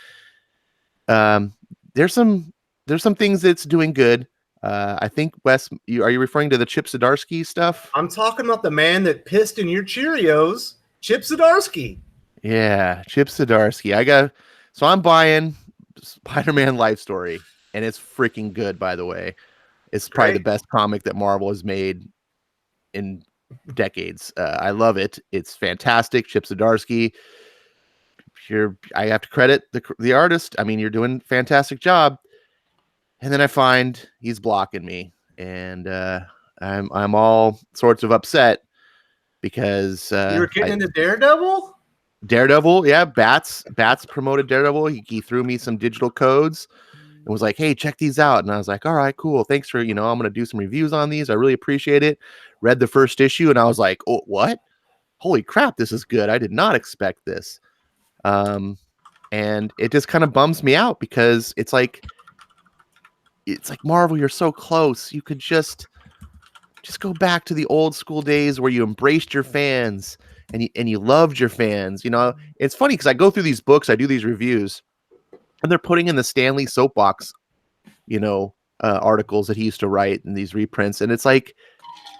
Speaker 5: there's some things that's doing good. I think Wes, are you referring to the Chip Zdarsky stuff?
Speaker 1: I'm talking about the man that pissed in your Cheerios, Chip Zdarsky.
Speaker 5: Yeah, Chip Zdarsky. So I'm buying Spider-Man Life Story, and it's freaking good, by the way. It's probably the best comic that Marvel has made in decades. I love it. It's fantastic. Chip Zdarsky. I have to credit the artist. I mean, you're doing a fantastic job. And then I find he's blocking me, and I'm all sorts of upset because
Speaker 1: you were getting into Daredevil.
Speaker 5: Yeah, Bats promoted Daredevil. He threw me some digital codes and was like, "Hey, check these out." And I was like, "All right, cool. Thanks for I'm going to do some reviews on these. I really appreciate it." Read the first issue, and I was like, "Oh, what? Holy crap! This is good. I did not expect this." And it just kind of bums me out because it's like Marvel, you're so close. You could just go back to the old school days where you embraced your fans and you loved your fans. It's funny because I go through these books, I do these reviews, and they're putting in the Stanley soapbox, articles that he used to write in these reprints. And it's like,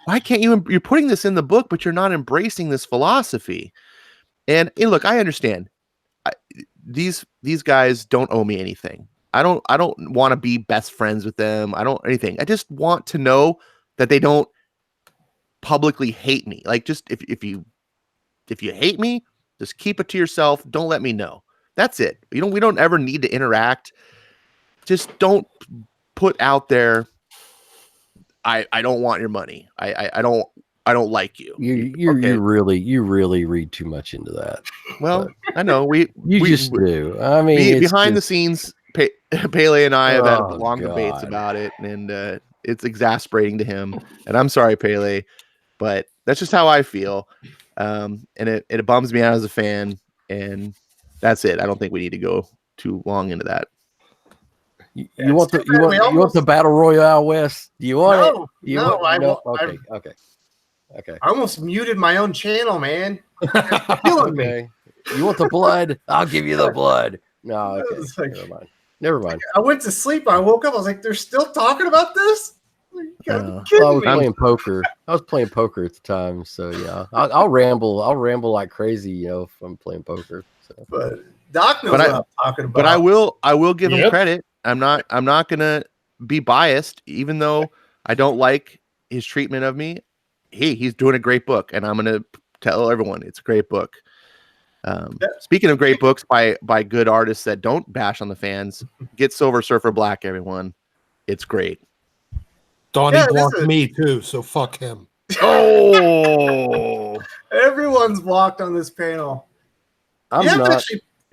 Speaker 5: why can't you're putting this in the book, but you're not embracing this philosophy? And look, I understand. These guys don't owe me anything. I don't want to be best friends with them. I don't anything. I just want to know that they don't publicly hate me. Like, just if you hate me, just keep it to yourself. Don't let me know. That's it. We don't ever need to interact. Just don't put out there, I don't want your money. I don't like you.
Speaker 3: You really read too much into that.
Speaker 5: Well, I know we
Speaker 3: just do. I mean,
Speaker 5: behind the scenes, Pele and I have had long debates about it, and it's exasperating to him. And I'm sorry, Pele, but that's just how I feel. And it bums me out as a fan, and that's it. I don't think we need to go too long into that.
Speaker 3: You want the battle royale, Wes? Do you want it? Okay.
Speaker 1: I almost muted my own channel, man. Killing me.
Speaker 3: You want the blood? I'll give you the blood. No, okay. Never mind.
Speaker 1: I went to sleep. I woke up. I was like, they're still talking about this?
Speaker 3: I was playing poker. I was playing poker at the time, so yeah. I'll ramble. I'll ramble like crazy, if I'm playing poker. So.
Speaker 1: But Doc knows what I'm talking about.
Speaker 5: But I will give him credit. I'm not gonna be biased, even though I don't like his treatment of me. He's doing a great book, and I'm gonna tell everyone it's a great book. Speaking of great books by good artists that don't bash on the fans, get Silver Surfer Black, everyone. It's great.
Speaker 2: Donnie blocked me too, so fuck him.
Speaker 5: Oh,
Speaker 1: everyone's blocked on this panel. You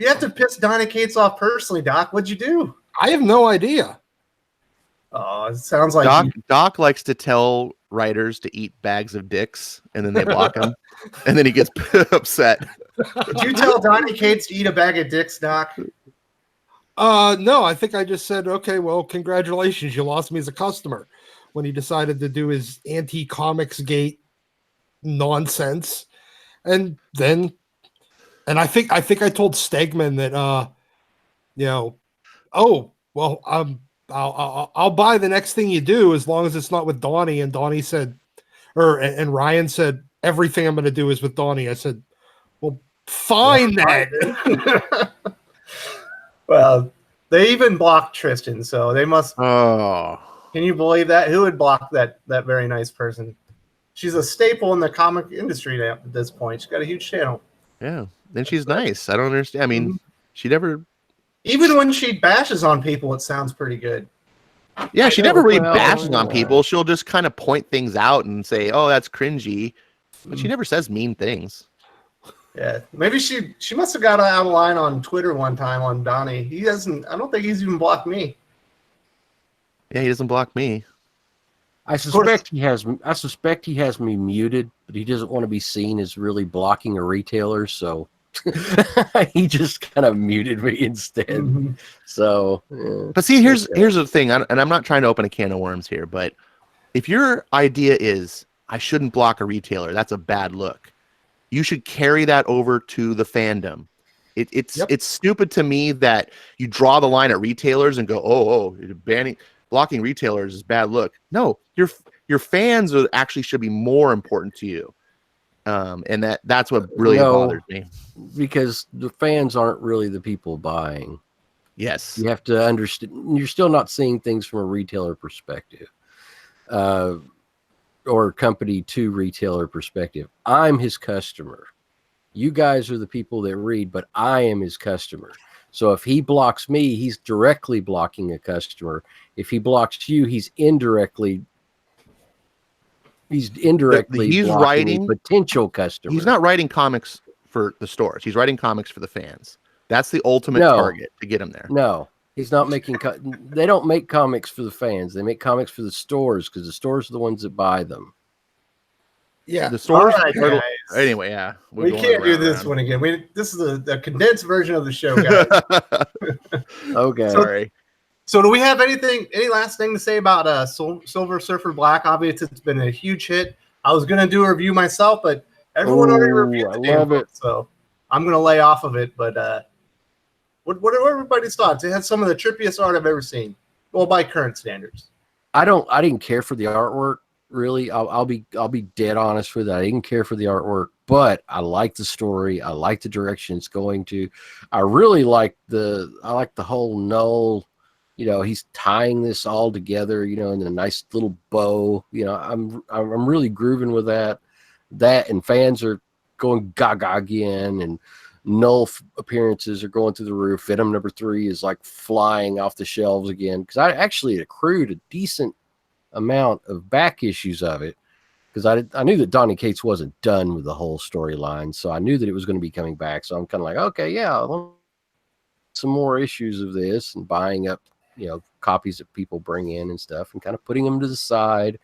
Speaker 1: have to piss Donnie Cates off personally, Doc. What'd you do?
Speaker 2: I have no idea.
Speaker 1: Oh, it sounds like
Speaker 5: Doc likes to tell writers to eat bags of dicks, and then they block him, and then he gets upset.
Speaker 1: Did you tell Donnie Cates to eat a bag of dicks, Doc?
Speaker 2: No, I think I just said, okay, well, congratulations, you lost me as a customer, when he decided to do his anti-comics gate nonsense. And I think I told Stegman that I'll buy the next thing you do as long as it's not with Donnie. And Donnie said, and Ryan said, everything I'm going to do is with Donnie. I said, well, fine then.
Speaker 1: Well, they even blocked Tristan, so they must.
Speaker 5: Oh,
Speaker 1: can you believe that? Who would block that very nice person? She's a staple in the comic industry now at this point. She's got a huge channel.
Speaker 5: Yeah, and she's nice. I don't understand. I mean, she never.
Speaker 1: Even when she bashes on people, it sounds pretty good.
Speaker 5: Yeah, she never really bashes on people. She'll just kind of point things out and say, "Oh, that's cringy," But she never says mean things.
Speaker 1: Yeah, maybe she must have got out of line on Twitter one time on Donnie. He doesn't. I don't think he's even blocked me.
Speaker 5: Yeah, he doesn't block me.
Speaker 3: I suspect he has me muted, but he doesn't want to be seen as really blocking a retailer, so he just kind of muted me instead.
Speaker 1: Mm-hmm.
Speaker 3: So, yeah.
Speaker 5: But see, here's the thing, and I'm not trying to open a can of worms here, but if your idea is I shouldn't block a retailer, that's a bad look. You should carry that over to the fandom. It's stupid to me that you draw the line at retailers and go, blocking retailers is bad look. No, your fans actually should be more important to you, and that's what really bothers me.
Speaker 3: Because the fans aren't really the people buying.
Speaker 5: Yes,
Speaker 3: you have to understand. You're still not seeing things from a retailer perspective, or company to retailer perspective. I'm his customer. You guys are the people that read, but I am his customer. So if he blocks me, he's directly blocking a customer. If he blocks you, he's indirectly blocking writing a potential customer.
Speaker 5: He's not writing comics for the stores. He's writing comics for the fans. That's the ultimate target to get him there.
Speaker 3: No, he's not making. They don't make comics for the fans. They make comics for the stores because the stores are the ones that buy them.
Speaker 1: Yeah,
Speaker 5: the stores.
Speaker 1: Right,
Speaker 5: anyway, yeah,
Speaker 1: we can't do this one again. This is a condensed version of the show, guys.
Speaker 3: Okay,
Speaker 5: sorry.
Speaker 1: So, do we have any last thing to say about Silver Surfer Black? Obviously, it's been a huge hit. I was gonna do a review myself, but everyone already reviewed the damn book, so I'm gonna lay off of it. But what are everybody's thoughts? It has some of the trippiest art I've ever seen. Well, by current standards.
Speaker 3: I didn't care for the artwork. Really, I'll be dead honest with it. I didn't care for the artwork, but I like the story. I like the direction it's going to. I really like the whole Null. You know, he's tying this all together. You know, in a nice little bow. You know, I'm really grooving with that. That and fans are going gaga again, and Null appearances are going through the roof. Venom #3 is like flying off the shelves again because I actually accrued a decent amount of back issues of it because I knew that Donnie Cates wasn't done with the whole storyline, so I knew that it was going to be coming back. So I'm kind of like, okay, yeah, I'll some more issues of this and buying up, you know, copies that people bring in and stuff and kind of putting them to the side.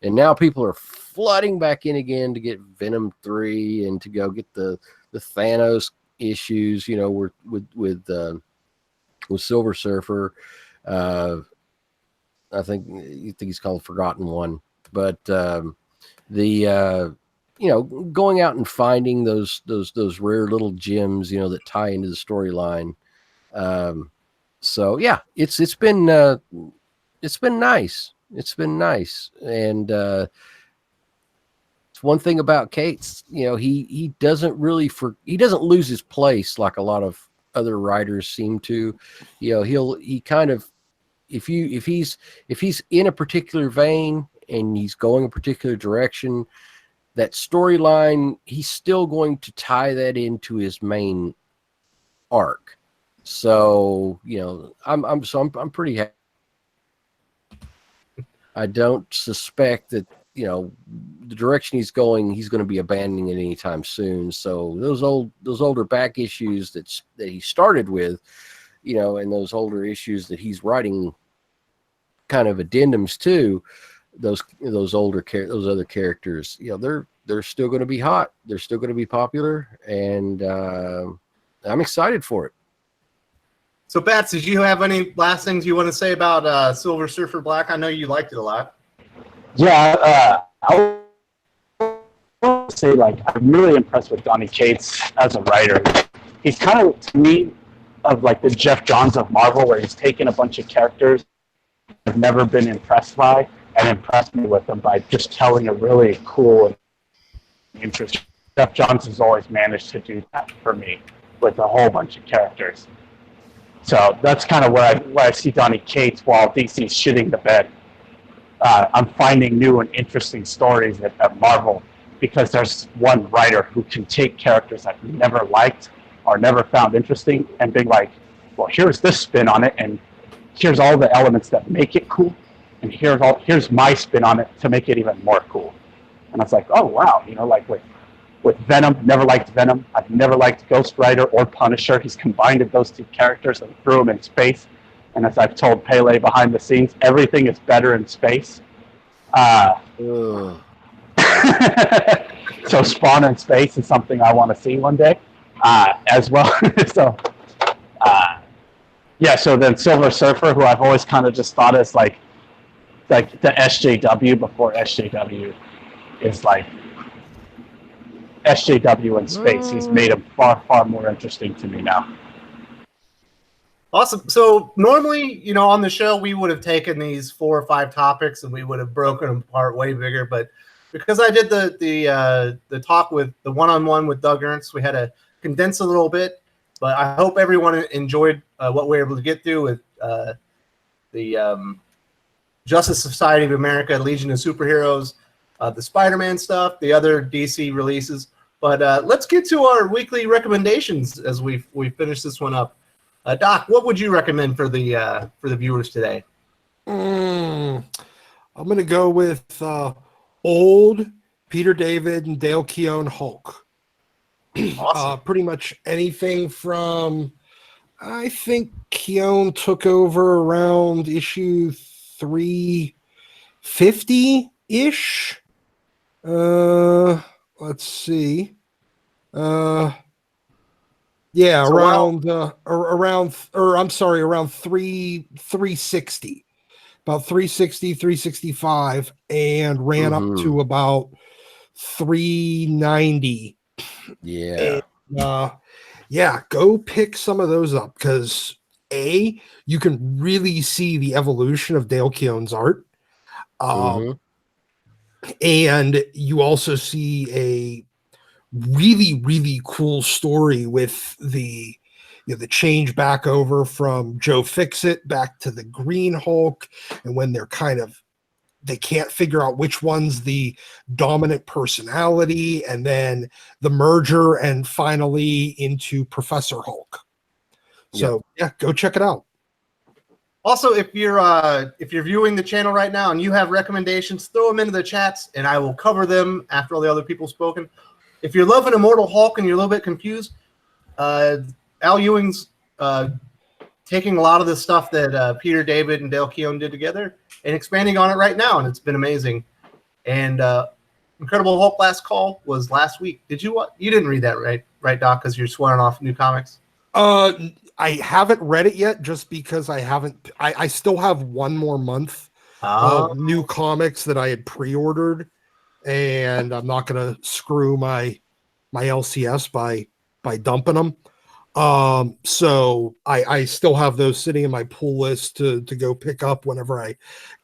Speaker 3: And now people are flooding back in again to get Venom 3 and to go get the Thanos issues, you know, with Silver Surfer. I think he's called Forgotten One, but you know, going out and finding those rare little gems, you know, that tie into the storyline. So yeah, it's been nice. It's been nice, and it's one thing about Cates. You know, he doesn't lose his place like a lot of other writers seem to. You know, he kind of. If he's in a particular vein and he's going a particular direction, that storyline, he's still going to tie that into his main arc. So, you know, I'm pretty happy. I don't suspect that, you know, the direction he's going to be abandoning it anytime soon. So those older back issues that he started with, you know, and those older issues that he's writing kind of addendums to, those other characters, you know, they're still going to be hot. They're still going to be popular, and I'm excited for it.
Speaker 1: So, Bats, did you have any last things you want to say about Silver Surfer Black? I know you liked it a lot.
Speaker 4: Yeah, I would say, like, I'm really impressed with Donnie Cates as a writer. He's kind of, to me, of like the Jeff Johns of Marvel, where he's taken a bunch of characters I've never been impressed by and impressed me with them by just telling a really cool and interesting. Jeff Johns has always managed to do that for me with a whole bunch of characters. So that's kind of where I see Donnie Cates while DC's shitting the bed. I'm finding new and interesting stories at Marvel because there's one writer who can take characters I've never liked or never found interesting and be like, well, here's this spin on it, and here's all the elements that make it cool, and here's my spin on it to make it even more cool. And I was like, oh wow, like with Venom, never liked Venom. I've never liked Ghost Rider or Punisher. He's combined those two characters and threw them in space. And as I've told Pele behind the scenes, everything is better in space. So Spawn in space is something I want to see one day as well. So then Silver Surfer, who I've always kind of just thought as like the SJW before SJW is like SJW in space. He's made him far, far more interesting to me now.
Speaker 1: Awesome. So normally, on the show, we would have taken these 4 or 5 topics and we would have broken them apart way bigger. But because I did the talk with the one-on-one with Doug Ernst, we had to condense a little bit. But I hope everyone enjoyed what we were able to get through with the Justice Society of America, Legion of Superheroes, the Spider-Man stuff, the other DC releases. But let's get to our weekly recommendations as we finish this one up. Doc, what would you recommend for the viewers today?
Speaker 2: I'm going to go with old Peter David and Dale Keown Hulk.
Speaker 1: Awesome.
Speaker 2: Pretty much anything from, I think Keown took over around issue 350-ish. Let's see. Yeah,
Speaker 1: so
Speaker 2: around 360. About 360, 365, and ran up to about 390.
Speaker 3: Yeah.
Speaker 2: And, go pick some of those up because you can really see the evolution of Dale Keown's art. And you also see a really, really cool story with the change back over from Joe Fixit back to the Green Hulk, and when they can't figure out which one's the dominant personality, and then the merger, and finally into Professor Hulk. So go check it out.
Speaker 1: Also, if you're viewing the channel right now and you have recommendations, throw them into the chats, and I will cover them after all the other people spoken. If you're loving Immortal Hulk and you're a little bit confused, Al Ewing's taking a lot of the stuff that Peter David and Dale Keown did together and expanding on it right now, and it's been amazing. And Incredible Hulk Last Call was last week. Did you you didn't read that, right, Doc? Because you're swearing off new comics.
Speaker 2: I haven't read it yet, just because I haven't. I still have one more month of new comics that I had pre-ordered, and I'm not going to screw my LCS by dumping them. So I still have those sitting in my pull list to go pick up whenever I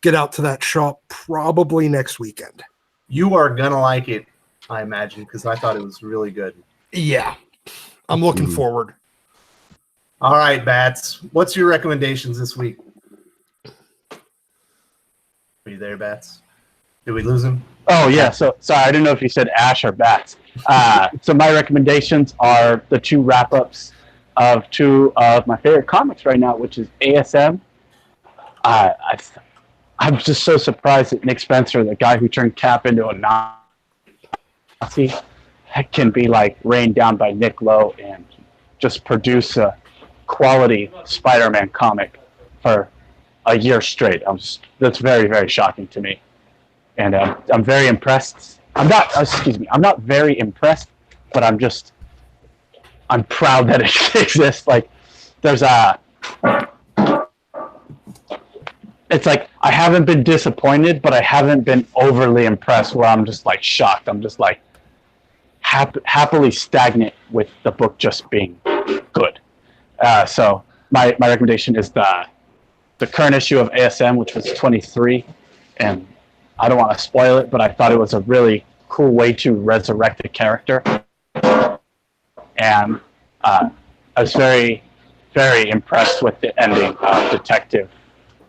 Speaker 2: get out to that shop, probably next weekend.
Speaker 1: You are gonna like it, I imagine, because I thought it was really good.
Speaker 2: Yeah, I'm looking forward.
Speaker 1: All right, Bats. What's your recommendations this week? Are you there, Bats? Did we lose him?
Speaker 4: Oh, yeah. So sorry, I didn't know if you said Ash or Bats. So my recommendations are the 2 wrap-ups of 2 of my favorite comics right now, which is ASM. I'm just so surprised that Nick Spencer, the guy who turned Cap into a Nazi, can be like rained down by Nick Lowe and just produce a quality Spider-Man comic for a year straight. That's very, very shocking to me. And I'm very impressed. I'm not very impressed, but I'm proud that it exists. Like, it's like I haven't been disappointed, but I haven't been overly impressed where I'm just like shocked. I'm just like happily stagnant with the book just being good. So my recommendation is the current issue of ASM, which was 23, and I don't want to spoil it, but I thought it was a really cool way to resurrect a character. And I was very, very impressed with the ending of Detective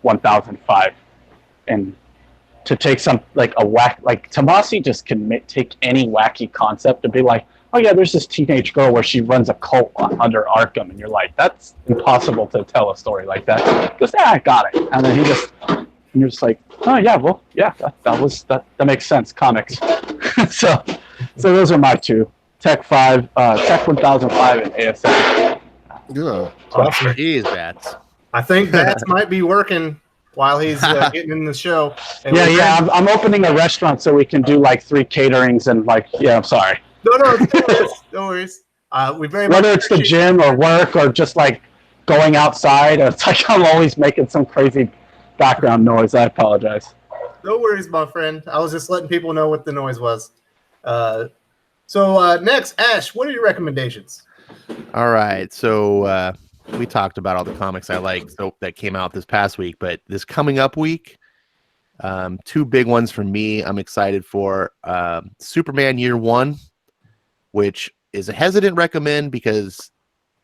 Speaker 4: 1005. And to take Tomasi just can take any wacky concept and be like, oh yeah, there's this teenage girl where she runs a cult under Arkham, and you're like, that's impossible to tell a story like that. He goes, I got it. And then and you're just like, oh yeah, well, yeah, that makes sense, comics. so those are my two: Tech 1005 and ASA.
Speaker 3: Yeah.
Speaker 1: Awesome.
Speaker 5: Jeez, Bats.
Speaker 1: I think Bats might be working while he's getting in the show. And
Speaker 4: Yeah. I'm opening a restaurant so we can do like 3 caterings and like. Yeah, I'm sorry.
Speaker 1: No worries. We very
Speaker 4: Whether
Speaker 1: much
Speaker 4: it's the gym or work or just like going outside, it's like I'm always making some crazy background noise. I apologize.
Speaker 1: No worries, my friend. I was just letting people know what the noise was. So next, Ash, what are your recommendations?
Speaker 5: All right, so we talked about all the comics I like that came out this past week, but this coming up week, 2 big ones for me. I'm excited for Superman Year One, which is a hesitant recommend because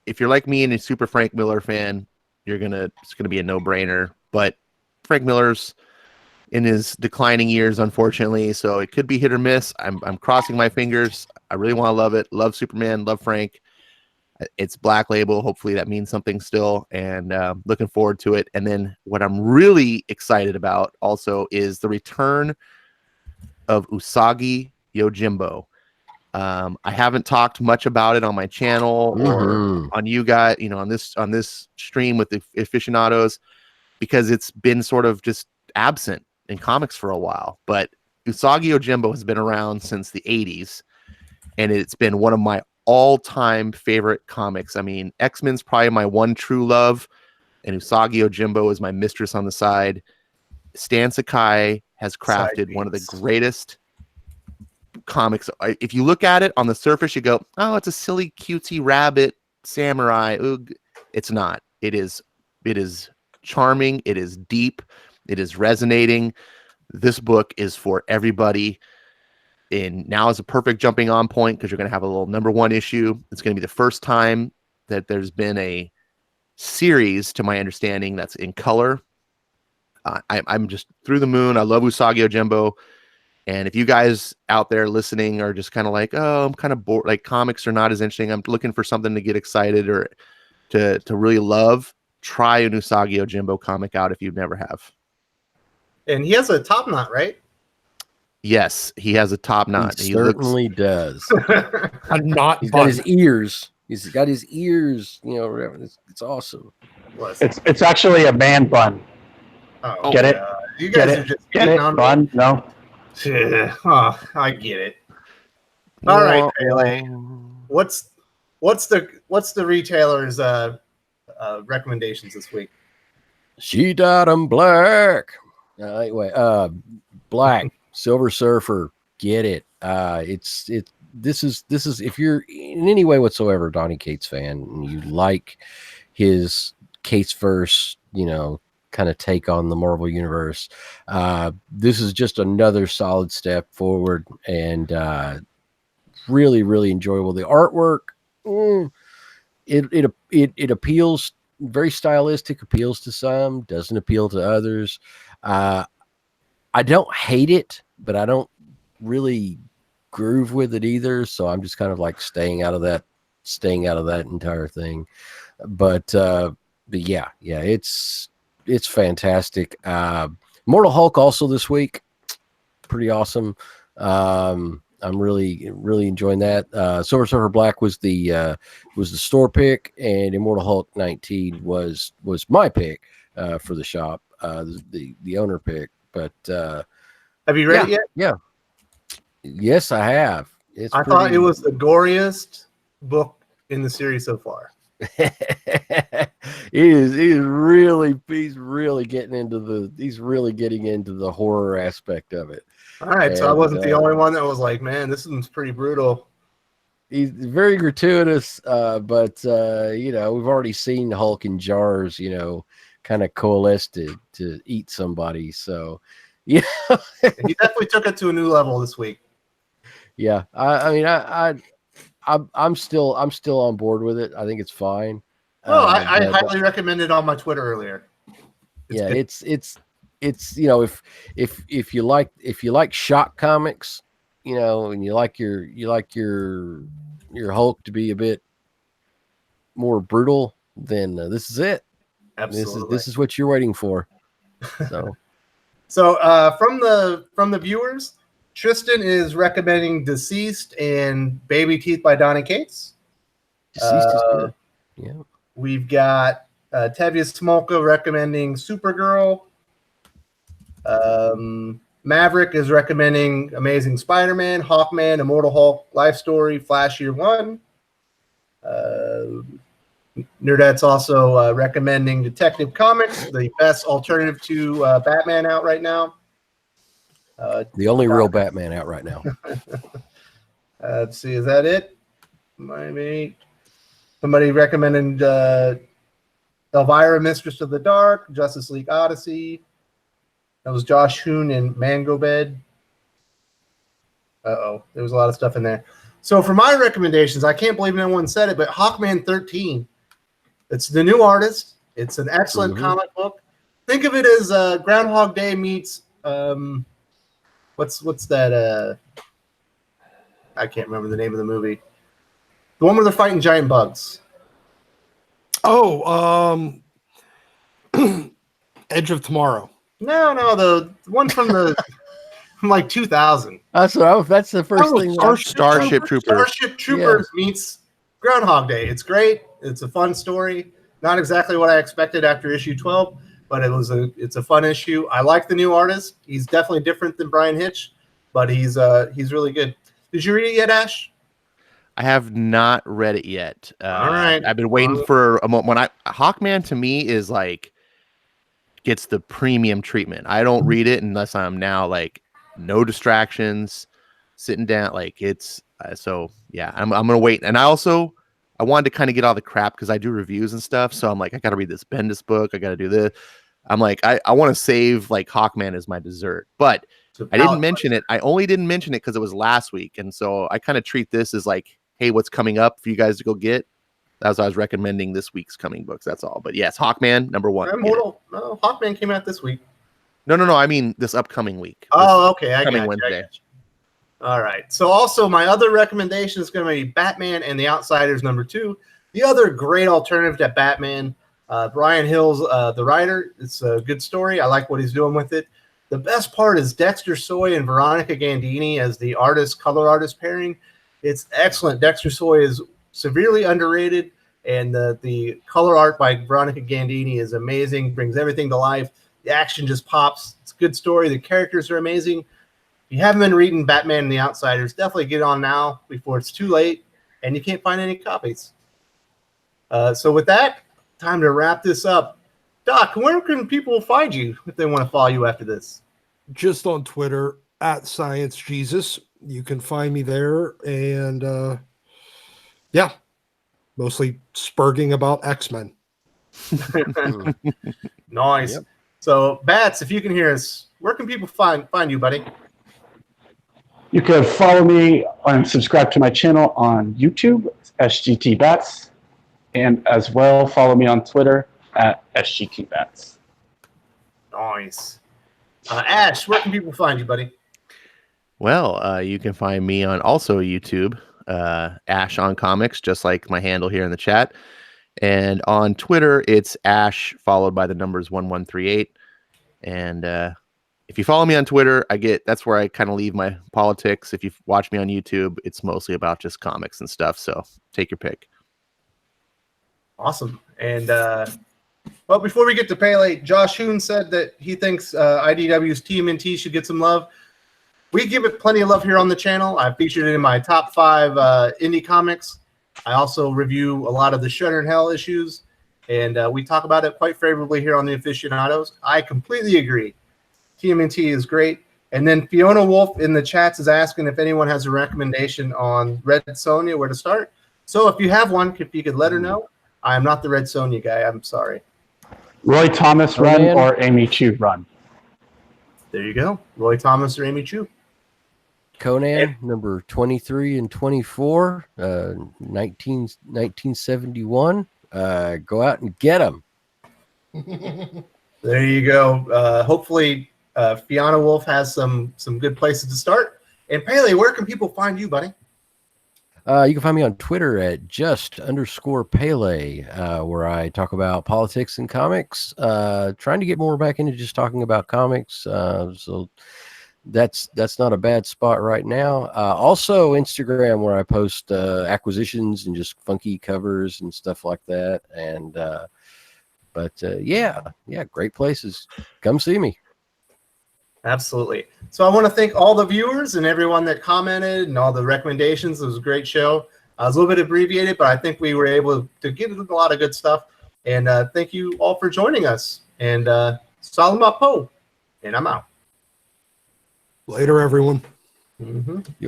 Speaker 5: if you're like me and a super Frank Miller fan, it's gonna be a no-brainer. But Frank Miller's in his declining years, unfortunately, so it could be hit or miss. I'm crossing my fingers. I really want to love it. Love Superman. Love Frank. It's Black Label. Hopefully that means something still, and looking forward to it. And then what I'm really excited about also is the return of Usagi Yojimbo. I haven't talked much about it on my channel or on you guys, on this stream with the aficionados, because it's been sort of just absent in comics for a while. But Usagi Yojimbo has been around since the 80s, and it's been one of my all-time favorite comics. I mean, X-Men's probably my one true love, and Usagi Yojimbo is my mistress on the side. Stan Sakai has crafted one of the greatest comics. If you look at it on the surface, you go, oh, it's a silly cutesy rabbit samurai. Ugh. It's not. It is charming. It is deep. It is resonating. This book is for everybody. And now is a perfect jumping on point because you're going to have a little #1 issue. It's going to be the first time that there's been a series, to my understanding, that's in color. I'm just through the moon. I love Usagi Yojimbo. And if you guys out there listening are just kind of like, oh, I'm kind of bored, like comics are not as interesting, I'm looking for something to get excited or to really love, try an Usagi Yojimbo comic out if you never have.
Speaker 1: And he has a top knot, right?
Speaker 5: Yes, he has a top knot.
Speaker 3: He certainly does.
Speaker 2: A knot.
Speaker 3: He's got his ears. He's got his ears. It's awesome.
Speaker 4: It's actually a man bun.
Speaker 1: Oh,
Speaker 4: get it?
Speaker 1: You guys are just getting on
Speaker 4: bun? No.
Speaker 1: Oh, I get it. All right, Pele. What's the retailer's recommendations this week?
Speaker 3: She died in black. Anyway, Black Silver Surfer. Get it? This is if you're in any way whatsoever Donnie Cates fan and you like his Cates verse, kind of take on the Marvel universe, this is just another solid step forward and really, really enjoyable. The artwork, it appeals, very stylistic, appeals to some, doesn't appeal to others. I don't hate it, but I don't really groove with it either, so I'm just kind of like staying out of that entire thing. But yeah, it's fantastic. Immortal Hulk also this week, pretty awesome. I'm really enjoying that. Silver Surfer Black was the store pick, and Immortal Hulk 19 was my pick for the shop, the owner pick. But
Speaker 1: have you read it yet?
Speaker 3: Yeah. Yes, I have.
Speaker 1: I thought it was the goriest book in the series so far.
Speaker 3: He's really getting into the horror aspect of it.
Speaker 1: All right, so I wasn't the only one that was like, man, this one's pretty brutal.
Speaker 3: He's very gratuitous, but we've already seen Hulk in jars, kind of coalesce to eat somebody. So
Speaker 1: he definitely took it to a new level this week.
Speaker 3: Yeah, I'm still on board with it. I think it's fine.
Speaker 1: Well, I highly recommend it on my Twitter earlier.
Speaker 3: It's if you like shock comics, and you like your Hulk to be a bit more brutal, then this is it.
Speaker 1: Absolutely,
Speaker 3: this is what you're waiting for. So
Speaker 1: from the viewers, Tristan is recommending Deceased and Baby Teeth by Donnie Cates.
Speaker 3: Deceased is good. Yeah.
Speaker 1: We've got Tevye Smolka recommending Supergirl. Maverick is recommending Amazing Spider-Man, Hawkman, Immortal Hulk, Life Story, Flash Year One. Nerdette's also recommending Detective Comics, the best alternative to Batman out right now.
Speaker 3: The only real Batman out right now.
Speaker 1: Let's see, is that it? Maybe somebody recommending Elvira, Mistress of the Dark, Justice League Odyssey. That was Josh Hoon and Mango Bed. There was a lot of stuff in there. So for my recommendations, I can't believe no one said it, but Hawkman 13. It's the new artist. It's an excellent comic book. Think of it as Groundhog Day meets what's that? I can't remember the name of the movie. The one where they're fighting giant bugs.
Speaker 2: Oh, Edge of Tomorrow.
Speaker 1: No, the one from from like 2000.
Speaker 3: That's the first thing.
Speaker 5: Starship Troopers.
Speaker 1: Starship Troopers meets Groundhog Day. It's great. It's a fun story. Not exactly what I expected after issue 12, but it's a fun issue. I like the new artist. He's definitely different than Brian Hitch, but he's really good. Did you read it yet, Ash?
Speaker 5: I have not read it yet.
Speaker 1: All right.
Speaker 5: I've been waiting for a moment. Hawkman to me is like gets the premium treatment. I don't read it unless I'm now like no distractions, sitting down. Like it's so yeah. I'm gonna wait. And I wanted to kind of get all the crap because I do reviews and stuff. So I'm like, I got to read this Bendis book. I got to do this. I'm like, I want to save like Hawkman as my dessert, but I didn't mention it. I only didn't mention it because it was last week. And so I kind of treat this as like, hey, what's coming up for you guys to go get? That's why I was recommending this week's coming books. That's all. But yes, Hawkman, number 1.
Speaker 1: Immortal. No, Hawkman came out this week.
Speaker 5: No. I mean this upcoming week.
Speaker 1: Oh, okay.
Speaker 5: Coming Wednesday.
Speaker 1: All right. So also my other recommendation is going to be Batman and the Outsiders number 2. The other great alternative to Batman. Brian Hill's the writer. It's a good story. I like what he's doing with it. The best part is Dexter Soy and Veronica Gandini as the color artist pairing. It's excellent. Dexter Soy is severely underrated, and the color art by Veronica Gandini is amazing. Brings everything to life. The action just pops. It's a good story. The characters are amazing. If you haven't been reading Batman and the Outsiders, definitely get on now before it's too late and you can't find any copies. So with that, time to wrap this up. Doc, where can people find you if they want to follow you after this?
Speaker 2: Just on Twitter @ScienceJesus. You can find me there, and mostly spurging about X-Men.
Speaker 1: Nice. Yep. So, Bats, if you can hear us, where can people find you, buddy?
Speaker 4: You can follow me and subscribe to my channel on YouTube, SGT Bats, and as well follow me on Twitter @SGT Bats.
Speaker 1: Nice. Ash, where can people find you, buddy?
Speaker 5: Well, you can find me on also YouTube, Ash on Comics, just like my handle here in the chat. And on Twitter, it's Ash followed by the numbers 1138. And if you follow me on Twitter, that's where I kind of leave my politics. If you watch me on YouTube, it's mostly about just comics and stuff. So take your pick.
Speaker 1: Awesome. And well, before we get to Pele, Josh Hoon said that he thinks IDW's TMNT should get some love. We give it plenty of love here on the channel. I featured it in my top 5 indie comics. I also review a lot of the Shudder in Hell issues, and we talk about it quite favorably here on the Aficionados. I completely agree. TMNT is great. And then Fiona Wolf in the chats is asking if anyone has a recommendation on Red Sonja, where to start. So if you have one, if you could let her know. I am not the Red Sonja guy. I'm sorry.
Speaker 4: Roy Thomas run or Amy Chu run.
Speaker 1: There you go. Roy Thomas or Amy Chu.
Speaker 3: Conan, number 23 and 24, 1971. Go out and get them.
Speaker 1: There you go. Hopefully, Fiona Wolf has some good places to start. And Pele, where can people find you, buddy?
Speaker 3: You can find me on Twitter @just_Pele, where I talk about politics and comics. Trying to get more back into just talking about comics. So that's not a bad spot right now. Also Instagram, where I post acquisitions and just funky covers and stuff like that. And yeah, great places. Come see me.
Speaker 1: Absolutely. So I want to thank all the viewers and everyone that commented and all the recommendations. It was a great show. It was a little bit abbreviated, but I think we were able to get a lot of good stuff. And thank you all for joining us. And Salamat po. And I'm out.
Speaker 2: Later, everyone.
Speaker 1: Mm-hmm.